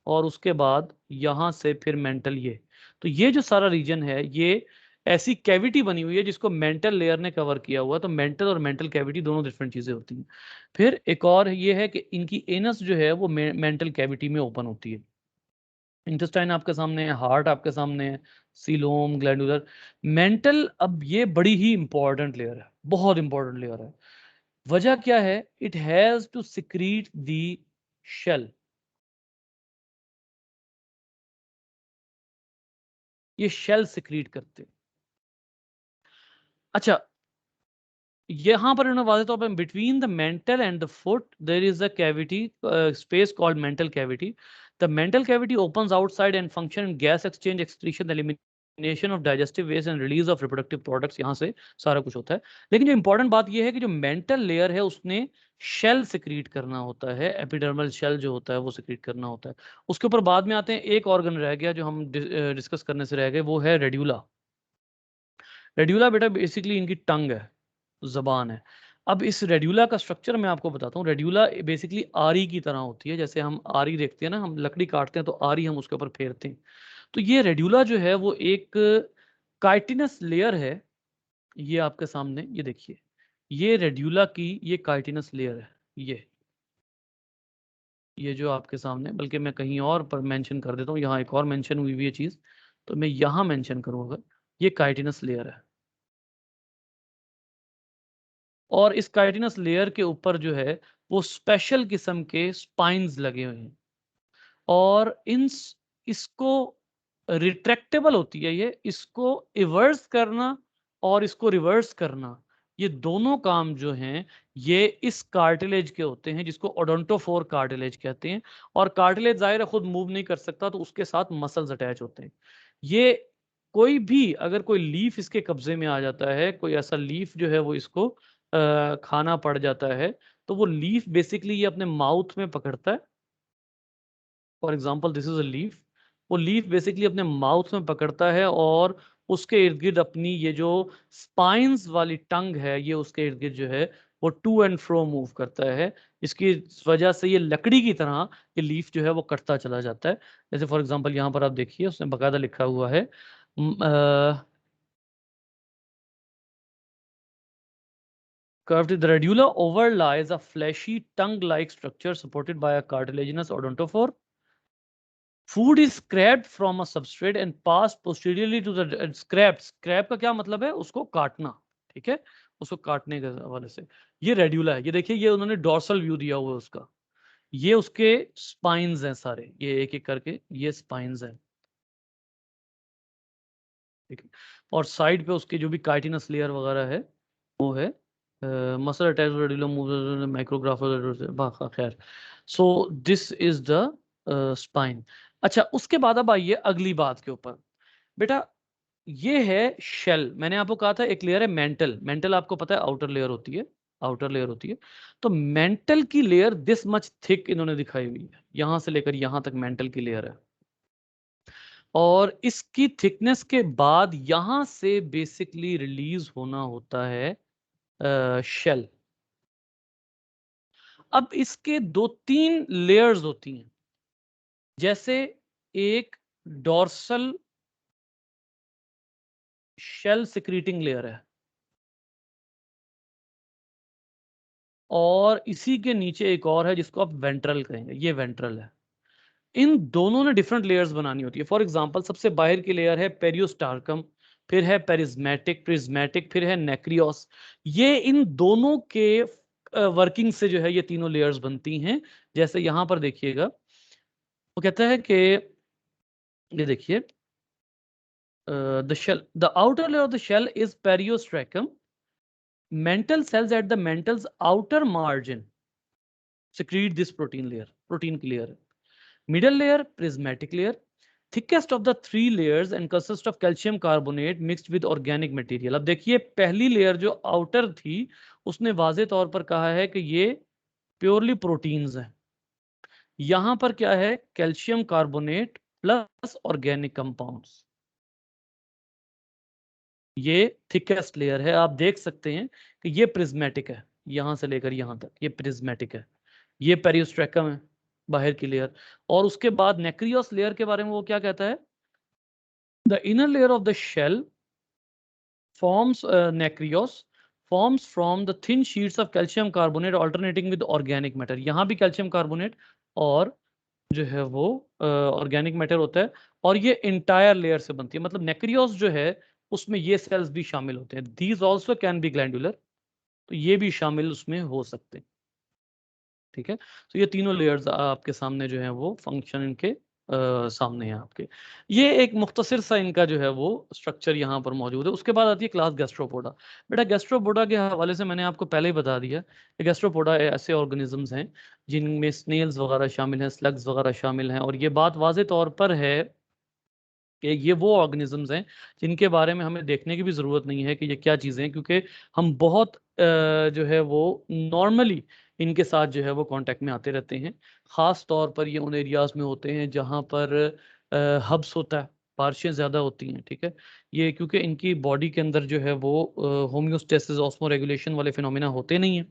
और उसके बाद यहां से फिर मेंटल, ये जो सारा रीजन है ये ऐसी कैविटी बनी हुई है जिसको मेंटल लेयर ने कवर किया हुआ। तो मेंटल और मेंटल कैविटी दोनों डिफरेंट चीजें होती हैं। फिर एक और ये है कि इनकी एनस जो है वो मेंटल कैविटी में ओपन होती है। इंटेस्टाइन आपके सामने है, हार्ट आपके सामने है, सीलोम, ग्लैंडुलर, मेंटल। अब ये बड़ी ही इंपॉर्टेंट लेयर है, बहुत इंपॉर्टेंट लेयर है। वजह क्या है? It has to secrete the shell. ये शेल सिक्रीट करते हैं। अच्छा, यहां पर इन्होंने वाज़ेह तौर पर between the mantle and the foot there is a cavity space called mantle cavity. The mantle cavity opens outside and function in gas exchange, excretion, elimination of digestive waste and release of reproductive products. यहाँ से सारा कुछ होता है। लेकिन जो important बात यह है कि जो मेंटल लेयर है उसने शेल सिक्रीट करना होता है, एपिडर्मल शेल जो होता है वो सिक्रीट करना होता है। उसके ऊपर बाद में आते हैं। एक ऑर्गन रह गया जो हम डिस्कस करने से रह गए, वो है रेड्यूला। रेड्यूला बेटा बेसिकली इनकी टंग है, जबान है। अब इस रेड्यूला का स्ट्रक्चर मैं आपको बताता हूँ। रेड्यूला बेसिकली आरी की तरह होती है। जैसे हम आरी देखते हैं ना, हम लकड़ी काटते हैं तो आरी हम उसके ऊपर फेरते हैं। तो ये रेड्यूला जो है वो एक काइटिनस लेयर है। ये आपके सामने ये देखिए, ये रेड्यूला की ये काइटिनस लेयर है। ये जो आपके सामने, बल्कि मैं कहीं और पर मेंशन कर देता हूँ, यहाँ एक और मेंशन हुई हुई है चीज़, तो मैं यहाँ मेंशन करूँगा। ये काइटिनस लेयर है, और इस काइटिनस लेयर के ऊपर जो है वो स्पेशल किस्म के स्पाइन्स लगे हुए हैं। और इसको रिट्रैक्टेबल होती है, ये इसको इवर्स करना और इसको रिवर्स करना, ये दोनों काम जो हैं ये इस कार्टिलेज के होते हैं, जिसको ओडोंटोफोर कार्टिलेज कहते हैं। और कार्टिलेज जाहिर है खुद मूव नहीं कर सकता, तो उसके साथ मसल्स अटैच होते हैं। ये कोई भी अगर कोई लीफ इसके कब्जे में आ जाता है, कोई ऐसा लीफ जो है वो इसको खाना पड़ जाता है, तो वो लीफ बेसिकली ये अपने माउथ में पकड़ता है। For example this is a leaf. वो लीफ बेसिकली अपने माउथ में पकड़ता है, और उसके इर्द गिर्द अपनी ये जो स्पाइंस वाली टंग है, ये उसके इर्द गिर्द जो है वो टू एंड फ्रो मूव करता है। इसकी वजह से ये लकड़ी की तरह ये लीफ जो है वो कटता चला जाता है। जैसे फॉर एग्जाम्पल यहाँ पर आप देखिए, उसने बकायदा लिखा हुआ है curved. The radula overlies a fleshy tongue-like structure supported by a cartilaginous odontophore. Food is scraped from a substrate and passed posteriorly to the scraped. Scrap का क्या मतलब है? उसको काटना, ठीक है, उसको काटने के हवाले से। ये रेड्यूला है, ये देखिए, ये उन्होंने डोर्सल व्यू दिया हुआ है उसका। ये उसके स्पाइन्स हैं सारे, ये एक एक करके ये स्पाइन्स हैं, ठीक है। और साइड पे उसके जो भी काइटिनस लेयर वगैरह है वो है मसल अटैच रेडिकुलम मूव माइक्रोग्राफ। खैर, so this is the spine. अच्छा, उसके बाद अब आइए अगली बात के ऊपर। बेटा ये है शेल। मैंने आपको कहा था एक लेयर है मेंटल। मेंटल आपको पता है आउटर लेयर होती है, आउटर लेयर होती है। तो मेंटल की लेयर दिस मच थिक इन्होंने दिखाई हुई है, यहां से लेकर यहां तक मेंटल की लेयर है। और इसकी थिकनेस के बाद यहां से बेसिकली रिलीज होना होता है शेल। अब इसके दो तीन लेयर्स होती हैं। जैसे एक डोर्सल शेल सिक्रीटिंग लेयर है, और इसी के नीचे एक और है जिसको आप वेंट्रल कहेंगे, ये वेंट्रल है। इन दोनों ने डिफरेंट लेयर्स बनानी होती है। फॉर एग्जांपल सबसे बाहर की लेयर है पेरियोस्टार्कम, फिर है पेरिज्मेटिक, प्रिज्मेटिक, फिर है नेक्रियोस। ये इन दोनों के वर्किंग से जो है ये तीनों लेयर्स बनती हैं। जैसे यहां पर देखिएगा, वो कहता है कि ये देखिए, the outer layer of the shell is periostracum. Mental cells at the mental's outer margin secrete this protein layer, protein की layer है। Middle layer, prismatic layer, thickest of the three layers and consists of calcium carbonate mixed with organic material. अब देखिए, पहली layer जो outer थी उसने वाजे तौर पर कहा है कि ये प्योरली प्रोटीन्स हैं। यहां पर क्या है? Calcium carbonate plus organic compounds. ये थिकेस्ट लेयर है। आप देख सकते हैं कि ये प्रिज्मेटिक है, यहां से लेकर यहां तक ये प्रिज्मेटिक है। ये पेरियोस्ट्रेकम है, बाहर की लेयर। और उसके बाद नेक्रियोस लेयर के बारे में वो क्या कहता है, the inner layer of the shell forms nacreous forms from the thin sheets of calcium carbonate alternating with organic matter। यहाँ भी कैल्शियम कार्बोनेट और जो है वो ऑर्गेनिक मैटर होता है, और ये इंटायर लेयर से बनती है। मतलब नेक्रियोस जो है उसमें ये सेल्स भी शामिल होते हैं। These also can be glandular, तो ये भी शामिल उसमें हो सकते हैं। ठीक है, तो ये तीनों लेयर्स आपके सामने जो है वो फंक्शन इनके सामने है आपके। ये एक मुख्तसर सा इनका जो है वो स्ट्रक्चर यहाँ पर मौजूद है। उसके बाद आती है क्लास गैस्ट्रोपोडा। बेटा गैस्ट्रोपोडा के हवाले से मैंने आपको पहले ही बता दिया, गैस्ट्रोपोडा ऐसे ऑर्गेनिजम्स हैं जिनमें स्नेल्स वगैरह शामिल हैं, स्लग्स वगैरह शामिल हैं। और ये बात वाज़े तौर पर है कि ये वो ऑर्गेनिजम्स हैं जिनके बारे में हमें देखने की भी ज़रूरत नहीं है कि ये क्या चीज़ें हैं, क्योंकि हम बहुत जो है वो नॉर्मली इनके साथ जो है वो कांटेक्ट में आते रहते हैं। ख़ास तौर पर ये उन एरियाज़ में होते हैं जहाँ पर हब्स होता है, बारिशें ज़्यादा होती हैं। ठीक है, ये क्योंकि इनकी बॉडी के अंदर जो है वो होम्योस्टेसिस ऑस्मो रेगुलेशन वाले फिनोमिना होते नहीं हैं,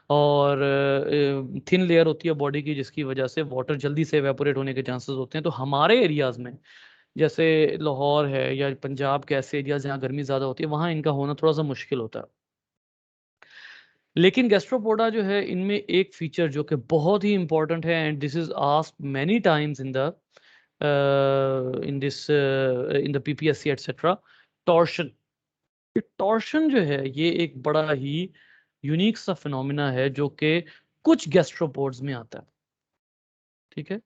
और थिन लेयर होती है बॉडी की, जिसकी वजह से वाटर जल्दी से एवेपोरेट होने के चांसेस होते हैं। तो हमारे एरियाज़ में जैसे लाहौर है या पंजाब के ऐसे एरिया जहाँ गर्मी ज़्यादा होती है, वहाँ इनका होना थोड़ा सा मुश्किल होता है। लेकिन गैस्ट्रोपोडा जो है इनमें एक फीचर जो कि बहुत ही इंपॉर्टेंट है, and this is asked many times in the PPSC etcetera, torsion. Torsion जो है ये एक बड़ा ही यूनिक सा फिनोमिना है जो कि कुछ गैस्ट्रोपोड्स में आता है। ठीक है,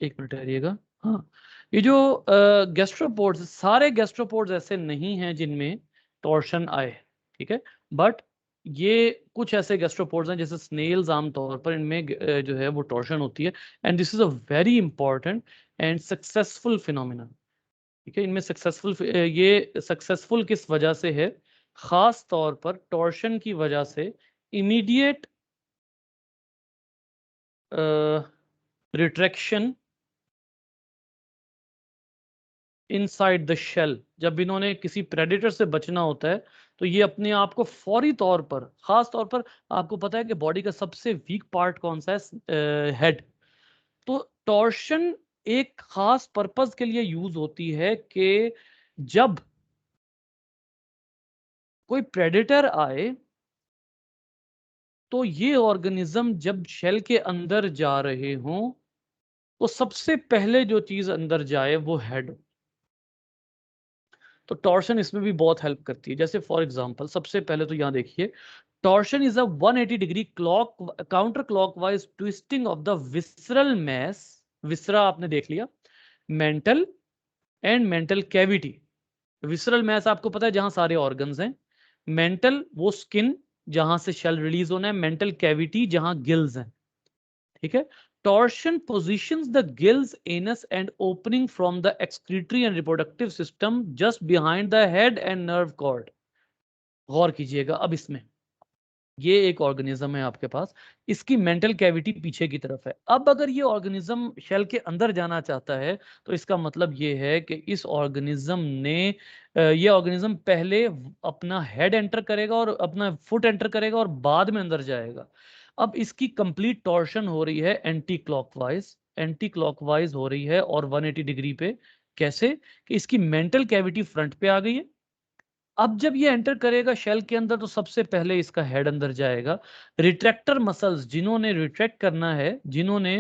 एक मिनट ठहरिएगा। हाँ, ये जो गैस्ट्रोपोड्स, सारे गैस्ट्रोपोड्स ऐसे नहीं हैं जिनमें टॉर्शन आए। ठीक है, बट ये कुछ ऐसे गैस्ट्रोपोड्स हैं जैसे स्नेल्स, आमतौर पर इनमें जो है वो टॉर्शन होती है। And this is a very important and successful phenomena. ठीक है, इनमें सक्सेसफुल, ये सक्सेसफुल किस वजह से है, खास तौर पर टॉर्शन की वजह से immediate retraction inside the shell. जब इन्होंने किसी प्रेडेटर से बचना होता है तो ये अपने आप को फौरी तौर पर, खास तौर पर आपको पता है कि बॉडी का सबसे वीक पार्ट कौन सा है, हेड। तो टॉर्शन एक खास पर्पस के लिए यूज होती है कि जब कोई प्रेडेटर आए तो ये ऑर्गेनिज्म जब शेल के अंदर जा रहे हों तो सबसे पहले जो चीज अंदर जाए वो हेड। तो टॉर्शन इसमें भी बहुत हेल्प करती है। जैसे फॉर एग्जांपल सबसे पहले तो यहाँ देखिए, torsion is a 180 degree clock counter clockwise twisting of the visceral mass. Viscera आपने देख लिया, mantle and mantle cavity. Visceral mass आपको पता है जहां सारे ऑर्गन्स हैं, मेंटल वो स्किन जहां से शेल रिलीज होना है, मेंटल कैविटी जहां गिल्स हैं। ठीक है, torsion positions the gills, anus and opening from the excretory and reproductive system just behind the head and nerve cord। गौर कीजिएगा अब इसमें, ये एक ऑर्गेनिज्म है आपके पास, इसकी मेंटल कैविटी पीछे की तरफ है। अब अगर ये ऑर्गेनिज्म शेल के अंदर जाना चाहता है तो इसका मतलब ये है कि इस ऑर्गेनिज्म ने ये ऑर्गेनिज्म पहले अपना हेड एंटर करेगा और अपना फुट एंटर करेगा और बाद में अंदर जाएगा। अब इसकी कंप्लीट टॉर्शन हो रही है एंटी क्लॉकवाइज हो रही है और 180 डिग्री पे। कैसे कि इसकी मेंटल कैविटी फ्रंट पे आ गई है। अब जब ये एंटर करेगा शेल के अंदर तो सबसे पहले इसका हेड अंदर जाएगा। रिट्रैक्टर मसल्स, जिन्होंने रिट्रैक्ट करना है, जिन्होंने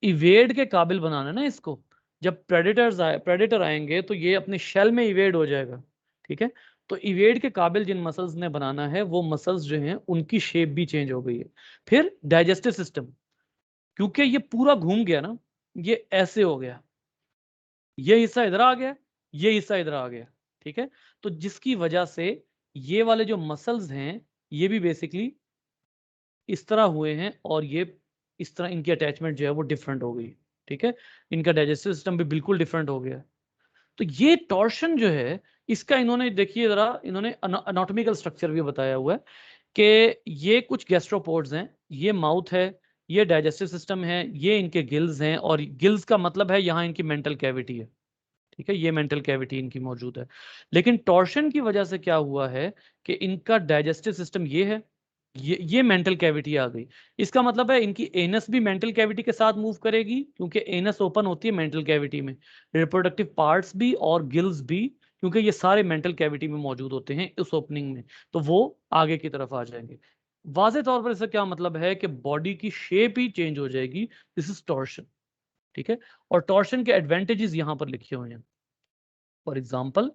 इवेड के काबिल बनाना है ना इसको, जब प्रेडेटर आएंगे तो ये अपने शेल में इवेड हो जाएगा। ठीक है, तो इवेड के काबिल जिन मसल्स ने बनाना है वो मसल्स जो हैं उनकी शेप भी चेंज हो गई है। फिर डाइजेस्टिव सिस्टम, क्योंकि ये पूरा घूम गया ना, ये ऐसे हो गया, ये हिस्सा इधर आ गया, ये हिस्सा इधर आ गया। ठीक है, तो जिसकी वजह से ये वाले जो मसल्स हैं ये भी बेसिकली इस तरह हुए हैं और ये इस तरह इनकी अटैचमेंट जो है वो डिफरेंट हो गई। ठीक है, इनका डाइजेस्टिव सिस्टम भी बिल्कुल डिफरेंट हो गया। तो ये टॉर्शन जो है इसका इन्होंने देखिए जरा, इन्होंने अनाटॉमिकल स्ट्रक्चर भी बताया हुआ है कि ये कुछ गैस्ट्रोपोड्स हैं, ये माउथ है, ये डाइजेस्टिव सिस्टम है, ये इनके गिल्स हैं, और गिल्स का मतलब है यहाँ इनकी मेंटल कैविटी है, ठीक है, ये मेंटल कैविटी इनकी मौजूद है। लेकिन टॉर्शन की वजह से क्या हुआ है कि इनका डाइजेस्टिव सिस्टम ये है, ये मेंटल कैविटी आ गई। इसका मतलब है इनकी एनस भी मेंटल कैविटी के साथ मूव करेगी, क्योंकि एनस ओपन होती है मेंटल कैविटी में, रिप्रोडक्टिव पार्ट्स भी और गिल्स भी, क्योंकि ये सारे मेंटल कैविटी में मौजूद होते हैं उस ओपनिंग में, तो वो आगे की तरफ आ जाएंगे। वाज़े तौर पर इसका क्या मतलब है कि बॉडी की शेप ही चेंज हो जाएगी, दिस इज टॉर्शन, ठीक है। और टॉर्शन के एडवांटेजेस यहां पर लिखे हुए हैं। For example,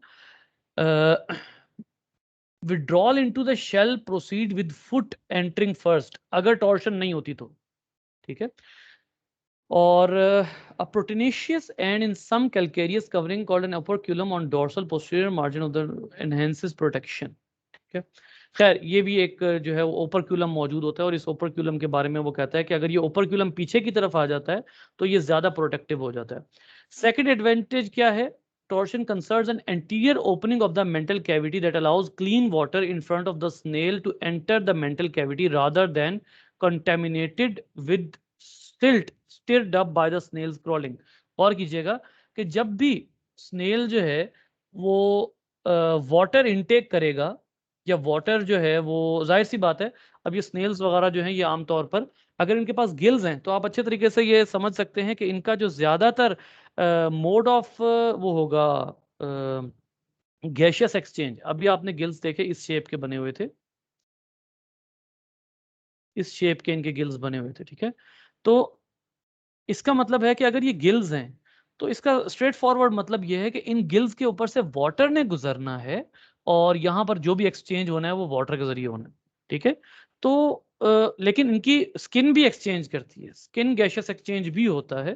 withdrawal into the shell proceed with foot entering first, अगर टॉर्शन नहीं होती तो, ठीक है। और a proteinaceous and in some calcareous covering called an operculum on dorsal posterior margin of the enhances protection, ठीक है। खैर ये भी एक जो है वो ओपरक्यूलम मौजूद होता है, और इस ओपरक्यूलम के बारे में वो कहता है कि अगर ये ओपरक्यूलम पीछे की तरफ आ जाता है तो ये ज्यादा प्रोटेक्टिव हो जाता है। सेकंड एडवांटेज क्या है, torsion concerns an anterior opening of the mental cavity that allows clean water in front of the snail to enter the mental cavity rather than contaminated with silt stirred up by the snail's crawling। और कीजिएगा कि जब भी snail जो है वो water intake करेगा, या वाटर जो है वो, जाहिर सी बात है, अब ये स्नेल्स वगैरह जो हैं ये आमतौर पर अगर इनके पास गिल्स हैं तो आप अच्छे तरीके से ये समझ सकते हैं कि इनका जो ज्यादातर मोड ऑफ वो होगा गैशियस एक्सचेंज। अभी आपने गिल्स देखे इस शेप के बने हुए थे, इस शेप के इनके गिल्स बने हुए थे, ठीक है। तो इसका मतलब है कि अगर ये गिल्स हैं तो इसका स्ट्रेट फॉरवर्ड मतलब ये है कि इन गिल्स के ऊपर से वाटर ने गुजरना है, और यहां पर जो भी एक्सचेंज होना है वो वाटर के जरिए होना है, ठीक है। तो लेकिन इनकी स्किन भी एक्सचेंज करती है, स्किन गैशियस एक्सचेंज भी होता है।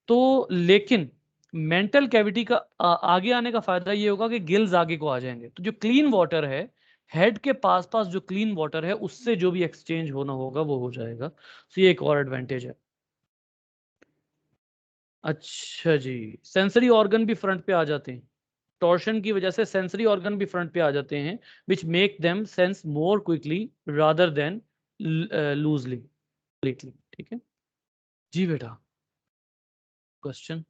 तो लेकिन मेंटल कैविटी का आगे आने का फायदा ये होगा कि गिल्स आगे को आ जाएंगे, तो जो क्लीन वाटर है हेड के पास पास जो क्लीन वाटर है उससे जो भी एक्सचेंज होना होगा वो हो जाएगा। तो ये एक और एडवांटेज है। अच्छा जी, सेंसरी ऑर्गन भी फ्रंट पे आ जाते हैं, टॉर्शन की वजह से सेंसरी ऑर्गन भी फ्रंट पे आ जाते हैं, which make them sense more quickly rather than loosely, ठीक है जी बेटा, क्वेश्चन।